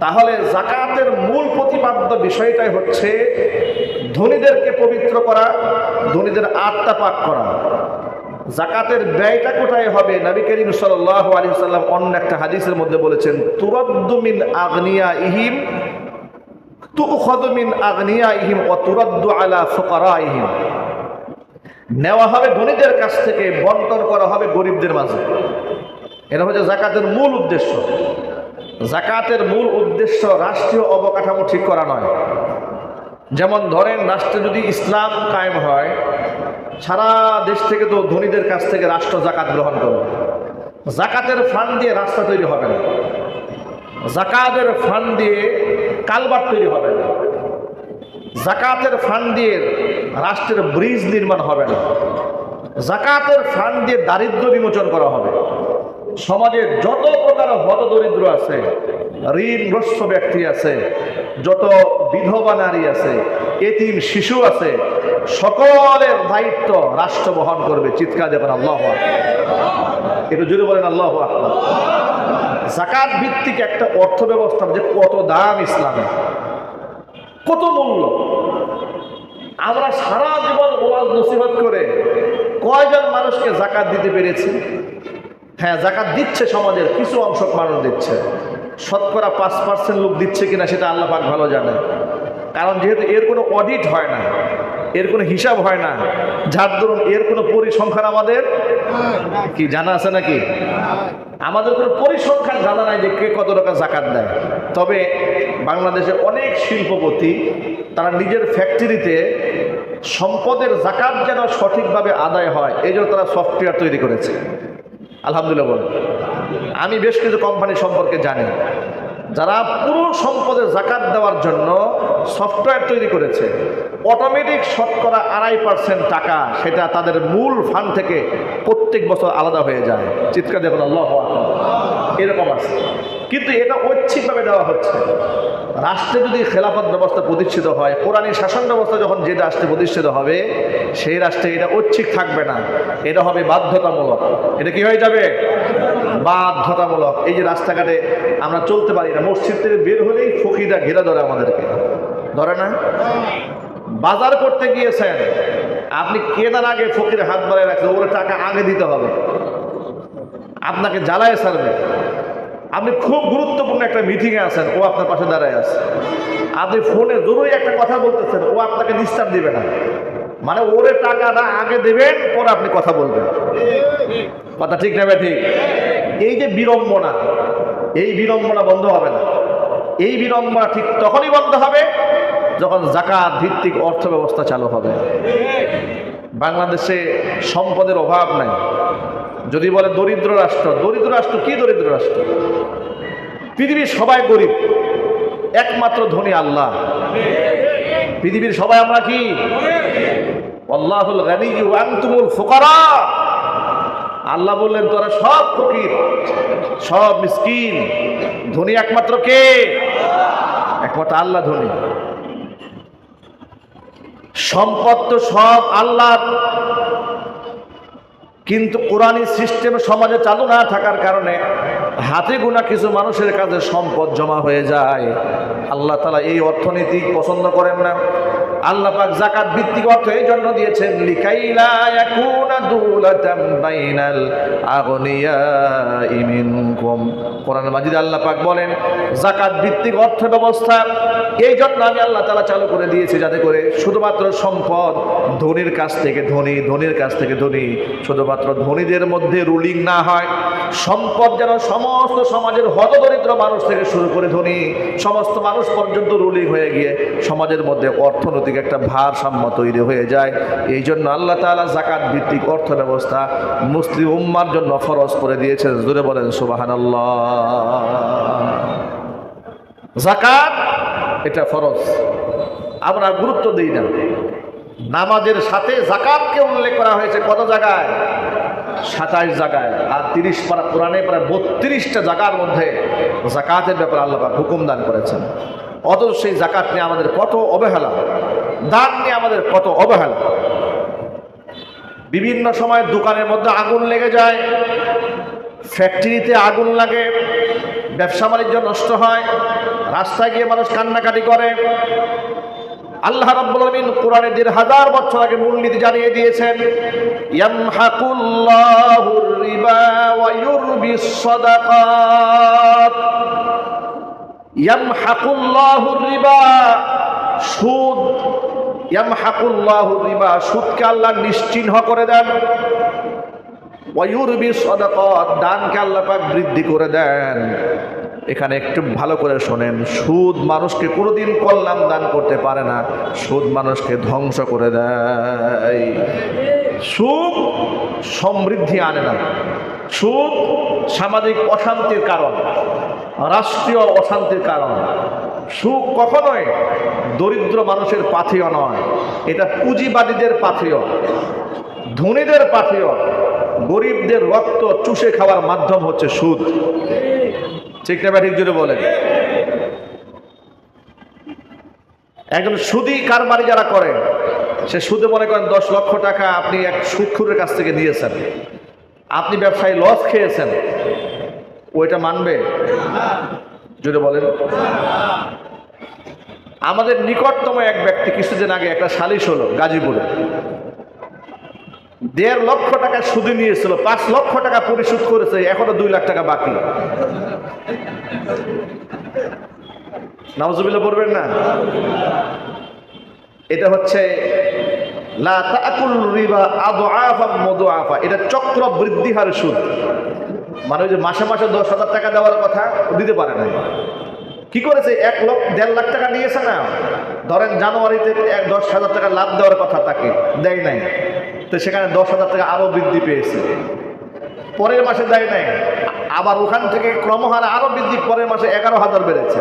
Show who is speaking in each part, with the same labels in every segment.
Speaker 1: তাহলে যাকাতের মূল প্রতিপাদ্য বিষয়টাই হচ্ছে ধনীদেরকে পবিত্র করা, ধনীদের আত্মা পাক করা। যাকাতের ব্যয়টা কোথায় হবে? নবী করিম সাল্লাল্লাহু আলাইহি ওয়াসাল্লাম অন্য একটা হাদিসের মধ্যে বলেছেন, তুরাদ্দু মিন আগনিয়াইহিম তুখাযু মিন আগনিয়াইহিম ওয়া তুরাদ্দু আলা ফুকারাইহিম। নেওয়া হবে ধনীদের কাছ থেকে, বন্টন করা হবে গরিবদের মাঝে। এটা হচ্ছে যাকাতের মূল উদ্দেশ্য। যাকাতের মূল উদ্দেশ্য রাষ্ট্রীয় অবকাঠামো ঠিক করা নয়। যেমন ধরেন, রাষ্ট্রে যদি ইসলাম কায়েম হয়, সারা দেশ থেকে তো ধনীদের কাছ থেকে রাষ্ট্র যাকাত গ্রহণ করবে। যাকাতের ফান্ড দিয়ে রাস্তা তৈরি হবে না, যাকাতের ফান্ড দিয়ে কালভার্ট তৈরি হবে না, যাকাতের ফান্ড দিয়ে রাষ্ট্রের ব্রিজ নির্মাণ হবে না, যাকাতের ফান্ড দিয়ে দারিদ্র্য বিমোচন করা হবে। সমাজের যত প্রকার হতদরিদ্র আছে, ঋণগ্রস্ত ব্যক্তি আছে, যত বিধবা নারী আছে, এতিম শিশু আছে, সকলের দায়িত্ব রাষ্ট্র বহন করবে। চিৎকার দেবেন আল্লাহু আকবার। একটু জোরে বলেন আল্লাহু আকবার। যাকাত ভিত্তিক একটা অর্থ ব্যবস্থা যে কত দাম ইসলামে, কত মূল্য। আমরা সারা জীবন ওয়াজ নসিহত করে কয়জন মানুষকে যাকাত দিতে পেরেছি? হ্যাঁ, যাকাত দিচ্ছে সমাজের কিছু অংশ মানুষ দিচ্ছে, শতকরা 5% লোক দিচ্ছে কিনা সেটা আল্লাহ পাক ভালো জানে। কারণ যেহেতু এর কোনো অডিট হয় না, এর কোনো হিসাব হয় না, যার ধরুন এর কোনো পরিসংখ্যান আমাদের কি জানা আছে নাকি? আমাদের কোনো পরিসংখ্যান জানা নাই যে কে কত টাকা যাকাত দেয়। তবে বাংলাদেশে অনেক শিল্পপতি তারা নিজের ফ্যাক্টরিতে সম্পদের যাকাত যেন সঠিকভাবে আদায় হয় এই জন্য তারা সফটওয়্যার তৈরি করেছে। আলহামদুলিল্লাহ বলেন। আমি বেশ কিছু কোম্পানি সম্পর্কে জানি যারা পুরো সম্পদের যাকাত দেওয়ার জন্য সফটওয়্যার তৈরি করেছে। অটোমেটিক শতকরা 2.5% টাকা সেটা তাদের মূল ফান্ড থেকে প্রত্যেক বছর আলাদা হয়ে যায়। চিৎকার দেখুন আল্লাহু আকবার। এরকম আছে, কিন্তু এটা ঐচ্ছিকভাবে দেওয়া হচ্ছে। রাষ্ট্রে যদি খেলাফত ব্যবস্থা প্রতিষ্ঠিত হয়, কোরআনী শাসন ব্যবস্থা যখন যে রাষ্ট্রে প্রতিষ্ঠিত হবে, সেই রাষ্ট্রে এটা ঐচ্ছিক থাকবে না, এটা হবে বাধ্যতামূলক। এটা কি হয়ে যাবে? বাধ্যতামূলক। এই যে রাস্তাঘাটে আমরা চলতে পারি না, মসজিদ থেকে বের হলেই ফকিরা ঘেরা ধরে আমাদেরকে, ধরে না? বাজার করতে গিয়েছেন, আপনি কেনার আগে ফকির হাত বাড়িয়ে রাখছে, ওর টাকা আগে দিতে হবে, আপনাকে জ্বালায় ছাড়বে। আপনি খুব গুরুত্বপূর্ণ একটা মিটিংয়ে আছেন, ও আপনার পাশে দাঁড়ায় আছে। আপনি ফোনে জরুরি একটা কথা বলতেছেন, ও আপনাকে ডিস্টার্ব দিবে না। মানে ওরে টাকাটা আগে দেবেন, পরে আপনি কথা বলবেন। কথা ঠিক না? ঠিক। এই যে বিড়ম্বনা, এই বিড়ম্বনা বন্ধ হবে না। এই বিড়ম্বনা ঠিক তখনই বন্ধ হবে যখন যাকাত ভিত্তিক অর্থ ব্যবস্থা চালু হবে। বাংলাদেশে সম্পদের অভাব নাই। যদি বলে দরিদ্র রাষ্ট্র, দরিদ্র রাষ্ট্র কি? দরিদ্র রাষ্ট্র পৃথিবীর সবাই গরিব, একমাত্র ধনী আল্লাহ। পৃথিবীর সবাই আমরা কি? আল্লাহুল গানী ওয়া আনতুমুল ফুকারা। আল্লাহ বললেন তোরা সব ফকির, সব মিসকিন, ধনী একমাত্র কে? একমাত্র আল্লাহ ধনী। সম্পদ তো সব আল্লাহর, কিন্তু কোরআনী সিস্টেম সমাজে চালু না থাকার কারণে হাতে গোনা কিছু মানুষের কাছে সম্পদ জমা হয়ে যায়। আল্লাহ তাআলা এই অর্থনীতি পছন্দ করেন না। আল্লাহ পাক যাকাত ভিত্তিক অর্থ এই জন্য দিয়েছেন, লিকাইলা ইয়াকুনা দুলাতাম বাইনাল আগনিয়াই মিনকুম। কোরআন মাজিদে আল্লাহ পাক বলেন যাকাত ভিত্তিক অর্থ ব্যবস্থা এই জন্য আমি আল্লাহ তাআলা চালু করে দিয়েছি, যাতে করে শুধুমাত্র সম্পদ ধনীর কাছ থেকে ধনী, ধনীর কাছ থেকে ধনী, শুধুমাত্র ধনীদের মধ্যে রুলিং না হয়। সম্পদ যেন সমস্ত সমাজের হতদরিদ্র মানুষ থেকে শুরু করে ধনী সমস্ত মানুষ পর্যন্ত রুলিং হয়ে গিয়ে সমাজের মধ্যে অর্থনৈতিক একটা ভারসাম্য তৈরি হয়ে যায়। এই জন্য আল্লাহ তাআলা যাকাত ভিত্তিক অর্থ ব্যবস্থা মুসলিম উম্মার জন্য ফরজ করে দিয়েছেন। জোরে বলেন সুবহানাল্লাহ। যাকাত এটা ফরজ, আমরা গুরুত্ব দিই না। নামাজের সাথে যাকাতকে উল্লেখ করা হয়েছে কত জায়গায়? 27 জায়গায়। আর 30 পারা কোরআনে প্রায় 32টা জায়গার মধ্যে যাকাতের ব্যাপারে আল্লাহ পাক হুকুম দান করেছেন। অথচ সেই যাকাত নিয়ে আমাদের কত অবহেলা, দান নিয়ে আমাদের কত অবহেলা। বিভিন্ন সময় দোকানের মধ্যে আগুন লেগে যায়, ফ্যাক্টরিতে আগুন লাগে, ব্যবসা বাণিজ্য নষ্ট হয়, রাস্তায় গিয়ে মানুষ কান্নাকাটি করে। আল্লাহ রাব্বুল আলামিন কোরআনে ১৫০০ বছর আগে মূলনীতি জানিয়ে দিয়েছেন, ইয়ামহাকুল্লাহুর রিবা ওয়া ইউরবিস সাদাকাত। ইয়ামহাকুল্লাহুর রিবা, সুদ, ইয়ামহাকুল্লাহুর রিবা, সুদকে আল্লাহ নিশ্চিহ্ন করে দেন। ওয়া ইউরবিস সাদাকাত, দানকে আল্লাহ পাক বৃদ্ধি করে দেন। এখানে একটু ভালো করে শোনেন, সুদ মানুষকে কোনোদিন কল্যাণ দান করতে পারে না, সুদ মানুষকে ধ্বংস করে দেয়। সুদ সমৃদ্ধি আনে না, সুদ সামাজিক অশান্তির কারণ, রাষ্ট্রীয় অশান্তির কারণ। সুদ কখনোই দরিদ্র মানুষের পাথেয় নয়, এটা পুঁজিবাদীদের পাথেয়, ধনীদের পাথেয়। গরিবদের রক্ত চুষে খাওয়ার মাধ্যম হচ্ছে সুদ। ঠিক না ঠিক জুড়ে বলেন। একজন সুদী কারবারি যারা করে, সে সুদে মনে করেন 10 লক্ষ টাকা আপনি এক সুদখোরের কাছ থেকে নিয়েছেন, আপনি ব্যবসায়ী লস খেয়েছেন, ওইটা মানবে? জুড়ে বলেন। আমাদের নিকটতম এক ব্যক্তি কিছুদিন আগে একটা সালিশ হলো গাজীপুরে, ১.৫ লক্ষ টাকা সুদে নিয়েছিল, ৫ লক্ষ টাকা পরিশোধ করেছে, এখনো 2 লাখ টাকা বাকি। নাউজুবিল্লাহ পড়বেন না? এটা হচ্ছে লা তাকুল রিবা আদআফাম মুদআফা, এটা চক্র বৃদ্ধি হার সুদ। মানে যে মাসে মাসে ১০,০০০ টাকা দেওয়ার কথা দিতে পারে না। কি করেছে? ১.৫ লাখ টাকা নিয়েছে না, ধরেন জানুয়ারিতে ১০,০০০ টাকা লাভ দেওয়ার কথা, তাকে দেয় নাই, তো সেখানে ১০,০০০ টাকা আরো বৃদ্ধি পেয়েছে। পরের মাসে দেয় নাই, আবার ওখান থেকে ক্রমহারে আরো বৃদ্ধি, পরের মাসে ১১,০০০ বেড়েছে,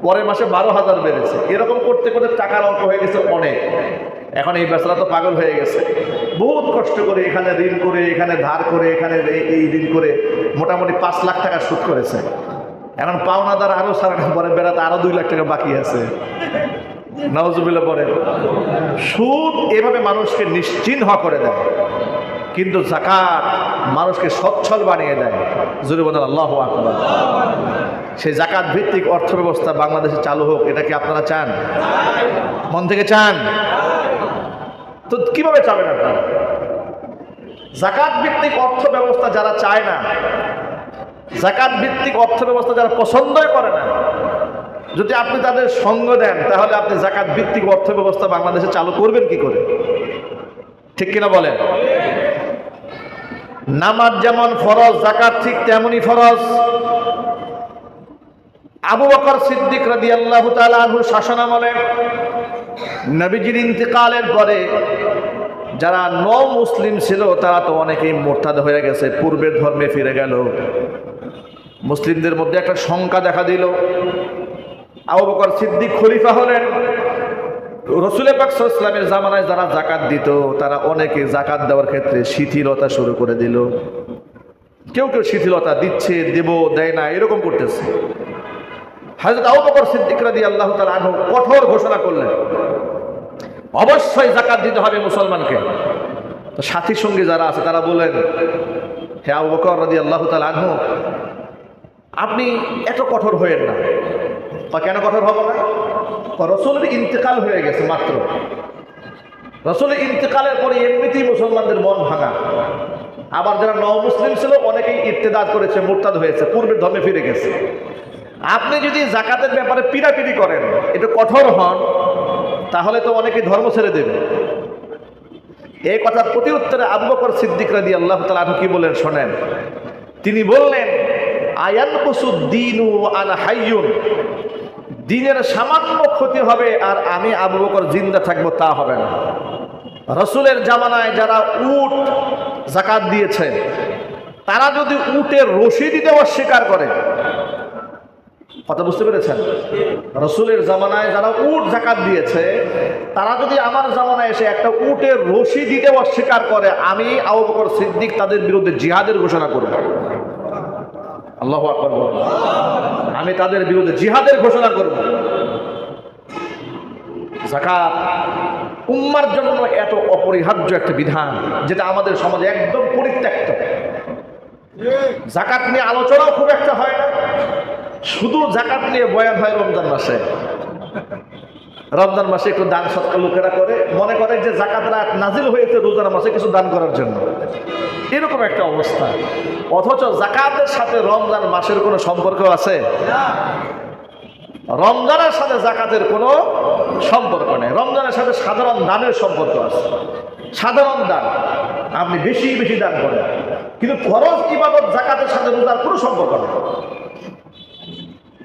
Speaker 1: পরের মাসে ১২,০০০ বেড়েছে। এরকম করতে করতে টাকার অঙ্ক হয়ে গেছে অনেক। এখন এই বেচারা তো পাগল হয়ে গেছে, বহুত কষ্ট করে এখানে ঋণ করে, এখানে ধার করে, এখানে এই ঋণ করে মোটামুটি ৫ লাখ টাকা সুদ করেছে। এখন পাওনাদার আরো সারা পরে বেড়াতে আরো 2 লাখ টাকা বাকি আছে। নাউজুবিল্লাহ পরে। সুদ এভাবে মানুষকে নিশ্চিহ্ন করে দেয়, কিন্তু যাকাত মানুষকে সচ্ছল বানিয়ে দেয়। জোরে বলেন আল্লাহু আকবার। সেই যাকাত ভিত্তিক অর্থ ব্যবস্থা বাংলাদেশে চালু হোক, এটা কি আপনারা চান? মন থেকে চান? তো কিভাবে চাবেন আপনারা? যাকাত ভিত্তিক অর্থ ব্যবস্থা যারা চায় না, যাকাত ভিত্তিক অর্থ ব্যবস্থা যারা পছন্দই করে না, যদি আপনি তাদের সঙ্গ দেন, তাহলে আপনি যাকাত ভিত্তিক অর্থ ব্যবস্থা বাংলাদেশে চালু করবেন কি করে? ঠিক কিনা বলেন? নামাজ যেমন ফরজ, যাকাত ঠিক তেমনই ফরজ। আবু বকর সিদ্দিক রাদিয়াল্লাহু তাআলা আনহুর শাসনামলে নবীজির ইন্তেকালের পরে যারা মুসলিম ছিল তারা তো অনেকেই মুরতাদ হয়ে গেছে, পূর্বের ধর্মে ফিরে গেল। মুসলিমদের মধ্যে একটা শঙ্কা দেখা দিল। আবু বকর সিদ্দিক খলিফা হলেন। রাসূল পাক সাল্লাল্লাহু আলাইহি ওয়াসাল্লামের জামানায় যারা যাকাত দিত, তারা অনেকে যাকাত দেওয়ার ক্ষেত্রে শিথিলতা শুরু করে দিল। কেউ কেউ শিথিলতা দিচ্ছে, দেব দেয় না, এরকম করতেছে। হযরত আবু বকর সিদ্দিক রাদিয়াল্লাহু তাআলা আনহু কঠোর ঘোষণা করলেন, অবশ্যই যাকাত দিতে হবে মুসলমানকে। তো সাথী সঙ্গী যারা আছে তারা বলেন, হে আবু বকর রাদিয়াল্লাহু তাআলা আনহু, আপনি এত কঠোর হয়েন না। কেন কঠোর হব না? রাসূলের ইন্তেকাল হয়ে গেছে মাত্র। রাসূলের ইন্তেকালের পরে এমনিতেই মুসলমানদের মন ভাঙা। আবার যারা মুসলিম ছিল অনেকেই ইর্তেদাদ করেছে, মুরতাদ হয়েছে, পূর্বের ধর্মে ফিরে গেছে। আপনি যদি যাকাতের ব্যাপারে পিড়াপিড়ি করেন, একটু কঠোর হন, তাহলে তো অনেকেই ধর্ম ছেড়ে দেবে। এই কথার প্রতি উত্তরে আবু বকর সিদ্দিক রাদিয়াল্লাহু তাআলা আনহু কি বলেন শোনেন। তিনি বললেন, আয়ানকুসুদ্দীনু আনা হাইয়ুন, দিনের সামান্য ক্ষতি হবে আর আমি আবু বকর জিন্দা থাকবো তা হবে না। রাসূলের জামানায় যারা উট যাকাত দিয়েছে, তারা যদি উটের রশি দিতে অস্বীকার করে, কথা বুঝতে পেরেছেন? রাসূলের জামানায় যারা উট যাকাত দিয়েছে, তারা যদি আমার জামানায় এসে একটা উটের রশি দিতে অস্বীকার করে, আমি আবু বকর সিদ্দিক তাদের বিরুদ্ধে জিহাদের ঘোষণা করব। আল্লাহু আকবার। আমি তাদের বিরুদ্ধে জিহাদের ঘোষণা করব। যাকাত উম্মার জন্য এত অপরিহার্য একটা বিধান, যেটা আমাদের সমাজে একদম পরিত্যক্ত। যাকাত নিয়ে আলোচনাও খুব একটা হয় না। শুধু জাকাত নিয়ে বয়ান হয় রমজান মাসে। রমজান মাসে একটু দান সৎকার লোকেরা করে, মনে করে যে জাকাত রাত নাজিল হয়েছে রোজার মাসে কিছু দান করার জন্য, এরকম একটা অবস্থা। অথচ জাকাতের সাথে রমজান মাসের কোনো সম্পর্ক আছে? রমজানের সাথে জাকাতের কোনো সম্পর্ক নেই। রমজানের সাথে সাধারণ দানের সম্পর্ক আছে। সাধারণ দান আপনি বেশি বেশি দান করেন, কিন্তু ফরজ ইবাদত জাকাতের সাথে রোজার কোনো সম্পর্ক নেই।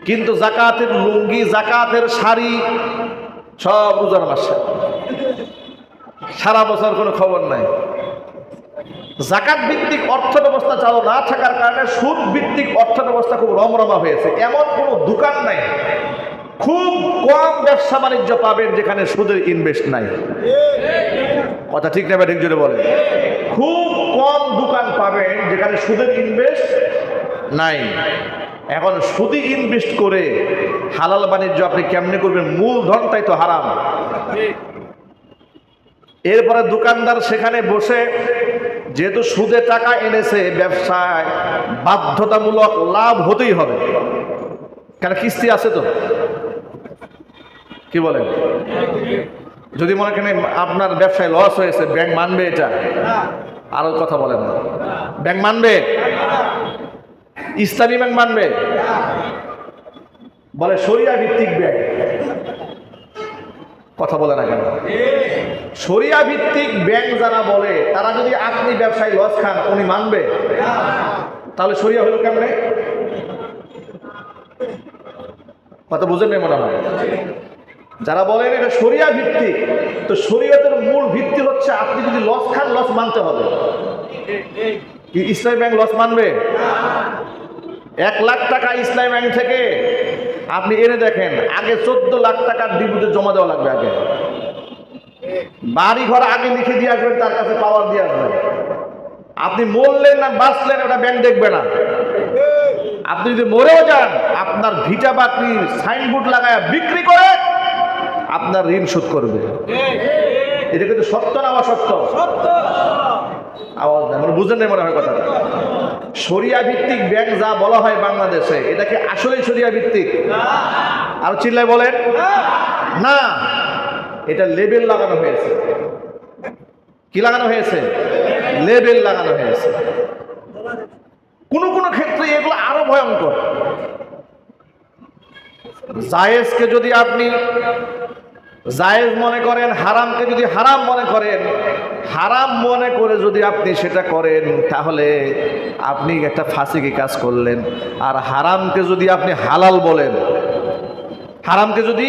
Speaker 1: কিন্তু জাকাতের লুঙ্গি, জাকাতের শাড়ি সব রোজার মাসে, সারা বছর কোনো খবর নাই। জাকাত ভিত্তিক অর্থ ব্যবস্থা চালু না থাকার কারণে সুদ ভিত্তিক অর্থ ব্যবস্থা খুব রমরমা হয়েছে। এমন কোনো দোকান নাই, খুব কম ব্যবসা বাণিজ্য পাবেন যেখানে সুদের ইনভেস্ট নাই। কথা ঠিক না ঠিক জোরে বলেন? খুব কম দোকান পাবেন যেখানে সুদের ইনভেস্ট নাই। এখন সুদে ইনভেস্ট করে হালাল বাণিজ্য আপনি কেমনে করবেন? মূলধনটাই তো হারাম। এরপরে দোকানদার সেখানে বসে যেহেতু সুদে টাকা এনেছে, ব্যবসায় বাধ্যতামূলক লাভ হতেই হবে, কারণ কিস্তি আছে তো। কি বলেন? যদি মনে করেন আপনার ব্যবসায় লস হয়েছে, ব্যাংক মানবে এটা? আরো কথা বলেন না, ব্যাংক মানবে? ইসলামী ব্যাংক মানবে? বলে শরিয়া ভিত্তিক ব্যাংক। কথা বলে না কেন? শরিয়া ভিত্তিক ব্যাংক যারা বলে তারা যদি আপনি ব্যবসায় লস খান উনি মানবে? তাহলে শরিয়া হলো কেমনে? কথা বুঝেন না মনে হয়? যারা বলেন এটা শরিয়া ভিত্তিক, তো শরিয়তের মূল ভিত্তি হচ্ছে আপনি যদি লস খান লস মানতে হবে। ইসলামী ব্যাংক লস মানবে? 1 লাখ টাকা ইসলামী ব্যাংক থেকে আপনি এনে দেখেন, আগে 14 লাখ টাকার ডিপোজিট জমা দেওয়া লাগবে। আগে বাড়ি ঘর আগে লিখে দিয়ে আসবেন, তার কাছে পাওয়ার দিয়ে আসবেন। আপনি মরলেন না বাঁচলেন ওটা ব্যাংক দেখবে না। আপনি যদি মরেও যান, আপনার ভিটা বাকরি সাইনবোর্ড লাগায় বিক্রি করে আপনার ঋণ শোধ করবে। এটা কিন্তু সত্য না অসত্য? আওয়াজ নেই, মানে বুঝেন না মনে হয় কথাটা। শরিয়া ভিত্তিক ব্যাংক যা বলা হয় বাংলাদেশে, এটা কি আসলেই শরিয়া ভিত্তিক? আর চিল্লায় বলেন না। এটা লেবেল লাগানো হয়েছে। কি লাগানো হয়েছে? লেবেল লাগানো হয়েছে। কোন কোন ক্ষেত্রে এগুলো আরো ভয়ঙ্কর। জায়েজকে যদি আপনি জায়েজ মনে করেন, হারামকে যদি হারাম মনে করেন, হারাম মনে করে যদি আপনি সেটা করেন, তাহলে আপনি একটা ফাঁসিকে কাজ করলেন। আর হারামকে যদি আপনি হালাল বলেন, হারামকে যদি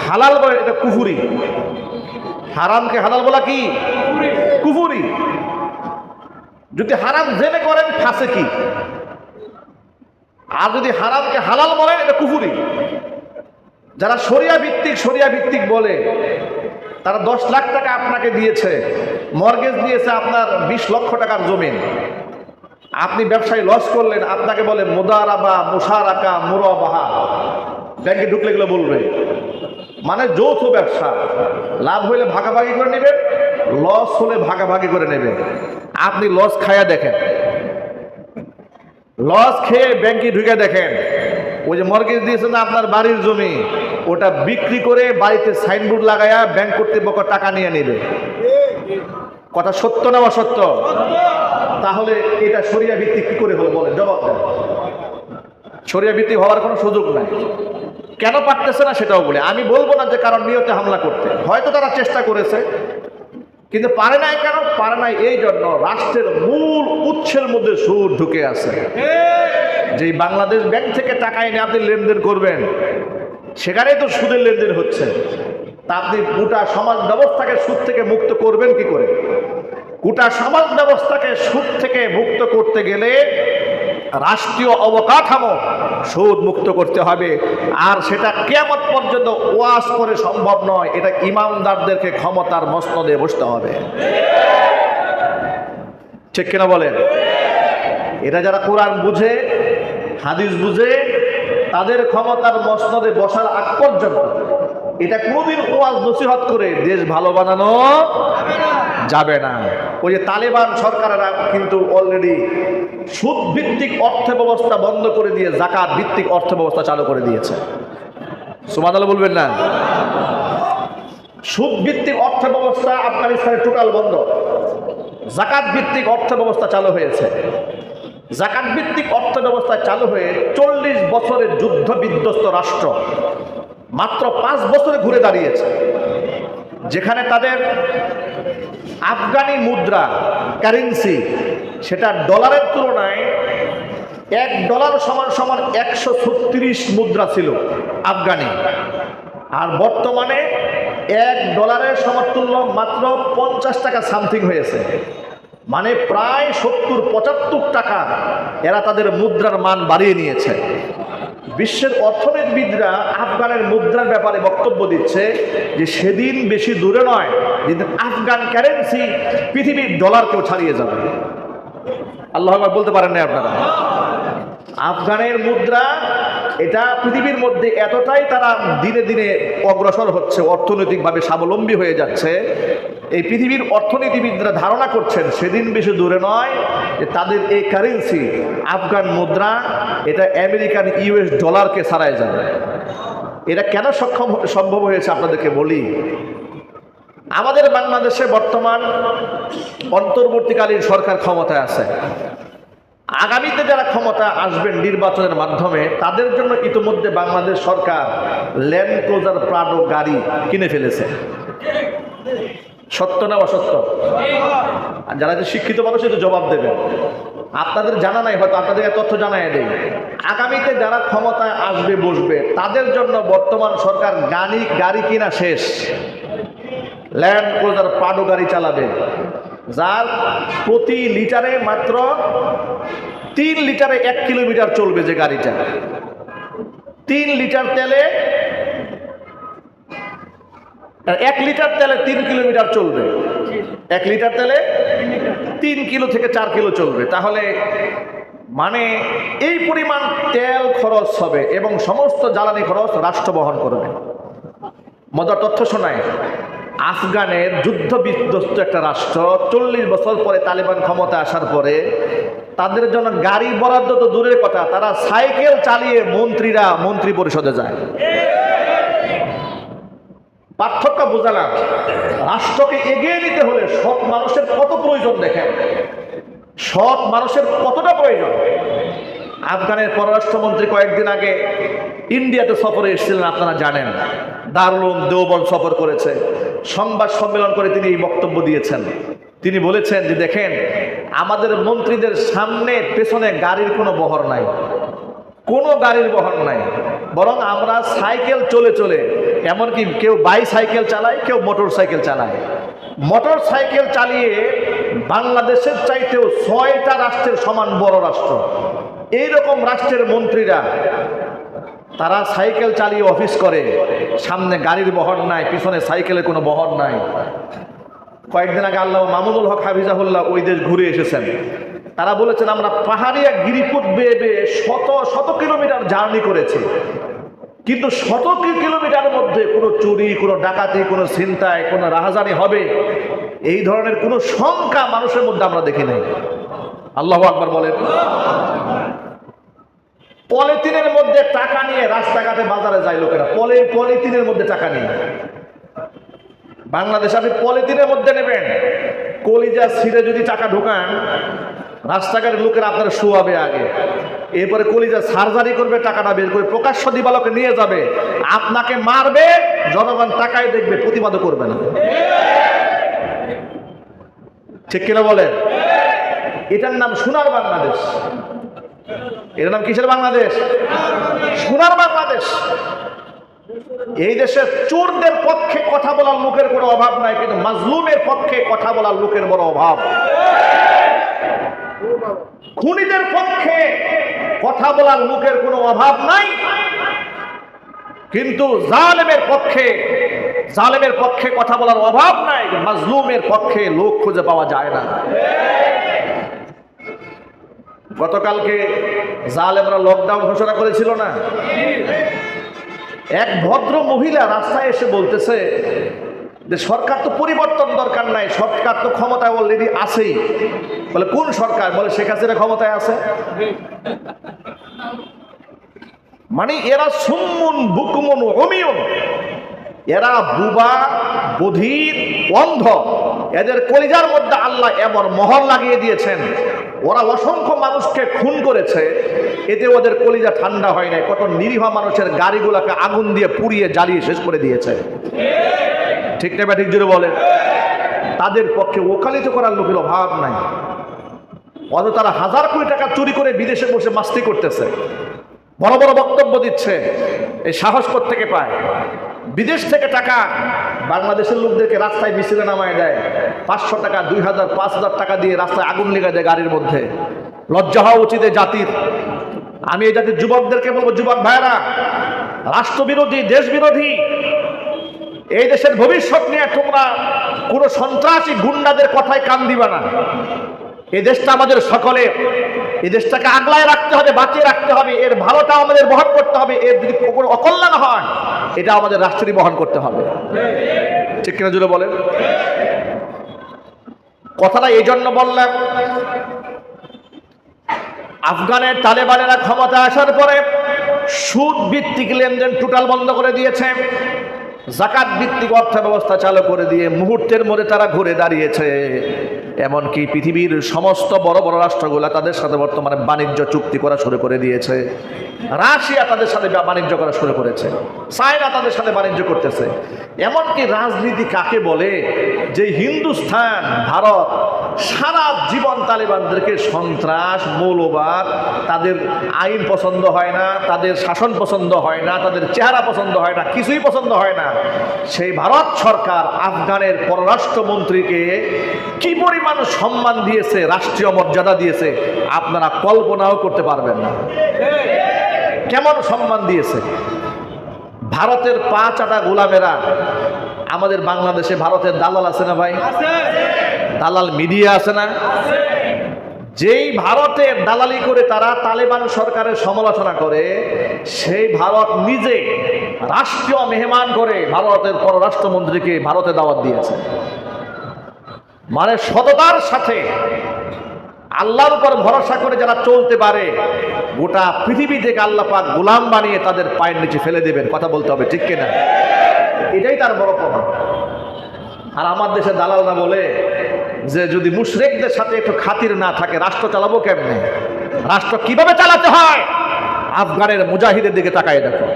Speaker 1: হালাল বলেন, এটা কুফুরি। হারামকে হালাল বলা কি? কুফুরি। যদি হারাম জেনে করেন ফাঁসিকি, আর যদি হারামকে হালাল বলেন এটা কুফুরি। যারা শরিয়া ভিত্তিক বলে, তারা 10 লাখ টাকা আপনাকে দিয়েছে, মর্গেজ দিয়েছে আপনার 20 লক্ষ টাকার জমিন। আপনি ব্যবসায় লস করলেন, আপনাকে বলে মুদারাবা, মুশারাকা, মুরাবাহা। ব্যাংকে ঢুকলে গেলে বলবে, মানে যৌথ ব্যবসা। লাভ হইলে ভাগাভাগি করে নেবে, লস হলে ভাগাভাগি করে নেবে। আপনি লস খায়া দেখেন, লস খেয়ে ব্যাংকে ঢুকে দেখেন, ওই যে মর্গেজ দিয়েছে না আপনার বাড়ির জমি, ওটা বিক্রি করে বাড়িতে সাইনবোর্ড লাগায়া ব্যাংক কর্তৃপক্ষ টাকা নিয়ে নেবে। কথা সত্য না অসত্য? তাহলে এটা শরিয়া ভিত্তিক কি করে হলো বলেন? জবাব দেন। শরিয়া ভিত্তিক হওয়ার কোনো সুযোগ নাই। কেন পারতেছে না সেটাও বলে। আমি বলবো না যে কারণ নিয়তে হামলা করতে, হয়তো তারা চেষ্টা করেছে কিন্তু পারে নাই। কেন পারে নাই? এই জন্য রাষ্ট্রের মূল উৎসের মধ্যে সুদ ঢুকে আছে। যেই বাংলাদেশ ব্যাংক থেকে টাকা এনে আপনি লেনদেন করবেন, সেখানেই তো সুদের লেনদেন হচ্ছে। তা আপনি গোটা সমাজ ব্যবস্থাকে সুদ থেকে মুক্ত করবেন কি করে? গোটা সমাজ ব্যবস্থাকে সুদ থেকে মুক্ত করতে গেলে রাষ্ট্রীয় অবকাঠামো সুদ মুক্ত করতে হবে। আর সেটা কিয়ামত পর্যন্ত ওয়াজ করে সম্ভব নয়। এটা ইমামদারদেরকে ক্ষমতার মসনদে বসতে হবে। ঠিক কিনা বলেন? এটা যারা কোরআন বুঝে, হাদিস বুঝে, তাদের ক্ষমতার মসনদে বসার আগ পর্যন্ত এটা কোনোদিন ওয়াজ নসিহত করে দেশ ভালো বানানো যাবে না। ওই যে তালেবান সরকারেরা কিন্তু অলরেডি সুদ ভিত্তিক অর্থ ব্যবস্থা বন্ধ করে দিয়ে জাকাত ভিত্তিক অর্থ ব্যবস্থা চালু করে দিয়েছে। সুবহানাল্লাহ বলবেন না? সুদ ভিত্তিক অর্থ ব্যবস্থা আফগানিস্তানে টোটাল বন্ধ, জাকাত ভিত্তিক অর্থ ব্যবস্থা চালু হয়েছে। জাকাত ভিত্তিক অর্থ ব্যবস্থা চালু হয়ে 40 বছরের যুদ্ধ বিধ্বস্ত রাষ্ট্র মাত্র 5 বছরে ঘুরে দাঁড়িয়েছে, যেখানে তাদের আফগানি মুদ্রা কারেন্সি সেটা ডলারের তুলনায় $1 সমান সমান 136 মুদ্রা ছিল আফগানি, আর বর্তমানে $1 সমতুল্য মাত্র 50 টাকা সামথিং হয়েছে। মানে প্রায় 70-75 টাকা এরা তাদের মুদ্রার মান বাড়িয়ে নিয়েছে। বিশ্বের অর্থনীতিবিদরা আফগানের মুদ্রার ব্যাপারে বক্তব্য দিচ্ছে যে সেদিন বেশি দূরে নয় যেদিন আফগান কারেন্সি পৃথিবীর ডলারকেও ছাড়িয়ে যাবে। আল্লাহু আকবার বলতে পারেন না আপনারা? আফগানের মুদ্রা এটা পৃথিবীর মধ্যে এতটাই তারা দিনে দিনে অগ্রসর হচ্ছে, অর্থনৈতিকভাবে স্বাবলম্বী হয়ে যাচ্ছে, এই পৃথিবীর অর্থনীতিবিদরা ধারণা করছেন সেদিন বেশি দূরে নয় যে তাদের এই কারেন্সি আফগান মুদ্রা এটা আমেরিকান US ডলারকে ছাড়ায় যাবে। এটা কেন সম্ভব হয়েছে আপনাদেরকে বলি। আমাদের বাংলাদেশে বর্তমান অন্তর্বর্তীকালীন সরকার ক্ষমতায় আছে। আগামীতে যারা ক্ষমতা আসবেন নির্বাচনের মাধ্যমে তাদের জন্য ইতিমধ্যে বাংলাদেশ সরকার ল্যান্ড ক্রুজার প্রাডো গাড়ি কিনে ফেলেছে। সত্য না অসত্য? আর যারা যে শিক্ষিত মানুষ তো জবাব দেবেন। আপনাদের জানা নাই, হয়তো আপনাদেরকে তথ্য জানাই দেই। আগামীতে যারা ক্ষমতায় আসবে বসবে তাদের জন্য বর্তমান সরকার গাড়ি কিনা শেষ, ল্যান্ড ক্রুজার প্রাডো গাড়ি চালাবে, যার প্রতি লিটারে মাত্র 3 লিটারে 1 কিলোমিটার চলবে। যে গাড়িটা 3 লিটার তেলে 1 লিটার তেলে 3 কিলোমিটার চলবে, 1 লিটার তেলে 3 কিলো থেকে 4 কিলো চলবে। তাহলে মানে এই পরিমাণ তেল খরচ হবে এবং সমস্ত জ্বালানি খরচ রাষ্ট্র বহন করবে। মজার তথ্য শোনায়, আফগানের যুদ্ধ বিধ্বস্ত একটা রাষ্ট্র 40 বছর পরে তালেবান ক্ষমতা আসার পরে তাদের জন্য গাড়ি বরাদ্দ তো দূরের কথা, তারা সাইকেল চালিয়ে মন্ত্রীরা মন্ত্রী পরিষদে যায়। পার্থক্য বোঝালাম। রাষ্ট্রকে এগিয়ে নিতে হলে সৎ মানুষের কত প্রয়োজন দেখেন, সৎ মানুষের কতটা প্রয়োজন। আফগানের পররাষ্ট্রমন্ত্রী কয়েকদিন আগে ইন্ডিয়াতে সফরে এসেছিলেন, আপনারা জানেন। দারুল উলুম দেওবন্দ সফর করেছে। সংবাদ সম্মেলন করে তিনি এই বক্তব্য দিয়েছেন। তিনি বলেছেন যে দেখেন, আমাদের মন্ত্রীদের সামনে পেছনে গাড়ির কোনো বহর নাই, কোনো গাড়ির বহর নাই, বরং আমরা সাইকেল চলে চলে, এমনকি কেউ বাইসাইকেল চালায়, কেউ মোটর সাইকেল চালায়। মোটর সাইকেল চালিয়ে বাংলাদেশের চাইতেও 6টা রাষ্ট্রের সমান বড় রাষ্ট্র, এইরকম রাষ্ট্রের মন্ত্রীরা তারা সাইকেল চালিয়ে অফিস করে, সামনে গাড়ির বহর নাই, পিছনে সাইকেলের কোনো বহর নাই। কয়েকদিন আগে আল্লামা মামুনুল হক হাফিজাহুল্লাহ ওই দেশ ঘুরে এসেছেন। তারা বলেছেন আমরা পাহাড়িয়া গিরিপথ বেয়ে বেয়ে শত কিলোমিটার জার্নি করেছি, কিন্তু 100 কিলোমিটারের মধ্যে কোনো চুরি, কোনো ডাকাতি, কোনো ছিনতাই, কোনো রাহাজানি হবে এই ধরনের কোনো শঙ্কা মানুষের মধ্যে আমরা দেখি নাই। আল্লাহু আকবার বলেন। পলিথিনের মধ্যে টাকা নিয়ে রাস্তাঘাটে বাজারে যায় লোকেরা, পলিথিনের মধ্যে টাকা নিয়ে। বাংলাদেশে আপনি পলিথিনের মধ্যে নেবেন, কলিজা ছিঁড়ে যদি টাকা ঢোকান, রাস্তাঘাটের লোকেরা আপনারা শোয়াবে আগে, এরপরে কলিজা সার্জারি করবে, টাকাটা বের করে প্রকাশ্য দিবালোকে নিয়ে যাবে, আপনাকে মারবে, জনগণ টাকায় দেখবে, প্রতিবাদও করবে না। ঠিক কিনা বলেন? এটার নাম সোনার বাংলাদেশ। এর নাম কিসের বাংলাদেশ? সোনার বাংলাদেশ। এই দেশে চোরদের পক্ষে কথা বলার লোকের কোনো অভাব নাই, কিন্তু মাজলুমের পক্ষে কথা বলার লোকের বড় অভাব। খুনিদের পক্ষে কথা বলার লোকের কোনো অভাব নাই, কিন্তু জালেমের পক্ষে কথা বলার অভাব নাই। মাজলুমের পক্ষে লোক খুঁজে পাওয়া যায় না। গতকালকে জালেমরা লকডাউন ঘোষণা করেছিল না? এক ভদ্র মহিলা রাস্তায় এসে বলতেছে যে সরকার তো পরিবর্তন দরকার নাই, সরকার তো ক্ষমতায় অলরেডি আছেই। বলে কোন সরকার? বলে শেখ হাসিনা ক্ষমতায় আছে। মানে এরা সুম্মুন বুকুমুন অমিয়ুন, এরা বুবা, বধির, অন্ধ। এদের কলিজার মধ্যে আল্লাহ এমন মোহর লাগিয়ে দিয়েছেন, ওরা অসংখ্য মানুষকে খুন করেছে, এতে ওদের কলিজা ঠান্ডা হয় নাই। কত নিরীহ মানুষের গাড়িগুলোকে আগুন দিয়ে পুড়িয়ে জ্বালিয়ে শেষ করে দিয়েছে। ঠিক না ঠিক জোরে বলে? তাদের পক্ষে ওকালিত করার লোকের অভাব নাই, অথচ তারা হাজার কোটি টাকা চুরি করে বিদেশে বসে মাস্তি করতেছে, বড় বড় বক্তব্য দিচ্ছে। এই সাহস কোত্থেকে পায়? বিদেশ থেকে টাকা বাংলাদেশের লোকদেরকে রাস্তায় মিছিলে নামায় দেয়, 500 টাকা, 2000, 5000 টাকা দিয়ে রাস্তায় আগুন লেগে দেয় গাড়ির মধ্যে। লজ্জা হওয়া উচিত এই জাতির। আমি এই জাতির যুবকদেরকে বলবো, যুবক ভাইরা, রাষ্ট্রবিরোধী, দেশ বিরোধী এই দেশের ভবিষ্যৎ নিয়ে তোমরা কোনো সন্ত্রাসী গুন্ডাদের কথায় কান দিবা না। এই দেশটা আমাদের সকলের, এই দেশটাকে আগলায় রাখতে হবে, বাঁচিয়ে রাখতে হবে, এর ভালোটা আমাদের বহন করতে হবে। এর যদি কোনো অকল্যাণ হয়, এটা আমাদের রাষ্ট্রই বহন করতে হবে। ঠিক কিনা জুড়ে বলেন? কথাটা এই জন্য বললাম, আফগানের তালেবানেরা ক্ষমতা আসার পরে সুদ ভিত্তিক লেনদেন টোটাল বন্ধ করে দিয়েছে, জাকাত ভিত্তিক অর্থ ব্যবস্থা চালু করে দিয়ে মুহূর্তের মধ্যে তারা ঘুরে দাঁড়িয়েছে। এমনকি পৃথিবীর সমস্ত বড় বড় রাষ্ট্রগুলা তাদের সাথে বর্তমানে বাণিজ্য চুক্তি করা শুরু করে দিয়েছে। রাশিয়া তাদের সাথে বাণিজ্য করা শুরু করেছে, চায়না তাদের সাথে বাণিজ্য করতেছে। এমনকি রাজনীতি কাকে বলে, যে হিন্দুস্তান, ভারত সারা জীবন তালেবানদেরকে সন্ত্রাস, মৌলবাদ, তাদের আইন পছন্দ হয় না, তাদের শাসন পছন্দ হয় না, তাদের চেহারা পছন্দ হয় না, কিছুই পছন্দ হয় না। সেই ভারত সরকার আফগানের পররাষ্ট্রমন্ত্রীকে কি পরিমাণ সম্মান দিয়েছে, রাষ্ট্রীয় মর্যাদা দিয়েছে, আপনারা কল্পনাও করতে পারবেন না কেমন সম্মান দিয়েছে। ভারতের 5 আটা গোলামেরা আমাদের বাংলাদেশে, ভারতের দালাল আছে না ভাই? দালাল মিডিয়া আছে না? যেই ভারতের দালালি করে তারা তালেবান সরকারের সমালোচনা করে, সেই ভারত নিজে রাষ্ট্রীয় মেহমান করে ভারতের পররাষ্ট্রমন্ত্রীকে ভারতে দাওয়াত দিয়েছে। মানে সততার সাথে আল্লাহর উপর ভরসা করে যারা চলতে পারে, গোটা পৃথিবী থেকে আল্লাহ পাক গোলাম বানিয়ে তাদের পায়ের নিচে ফেলে দেবেন। কথা বলতে হবে, ঠিক কিনা? এটাই তার বড় প্রমাণ। আর আমার দেশে দালালরা বলে যে যদি মুশরিকদের সাথে একটু খাতির না থাকে, রাষ্ট্র চালাবো কেমনে? রাষ্ট্র কিভাবে চালাতে হয় আফগানের মুজাহিদের দিকে তাকায় দেখো।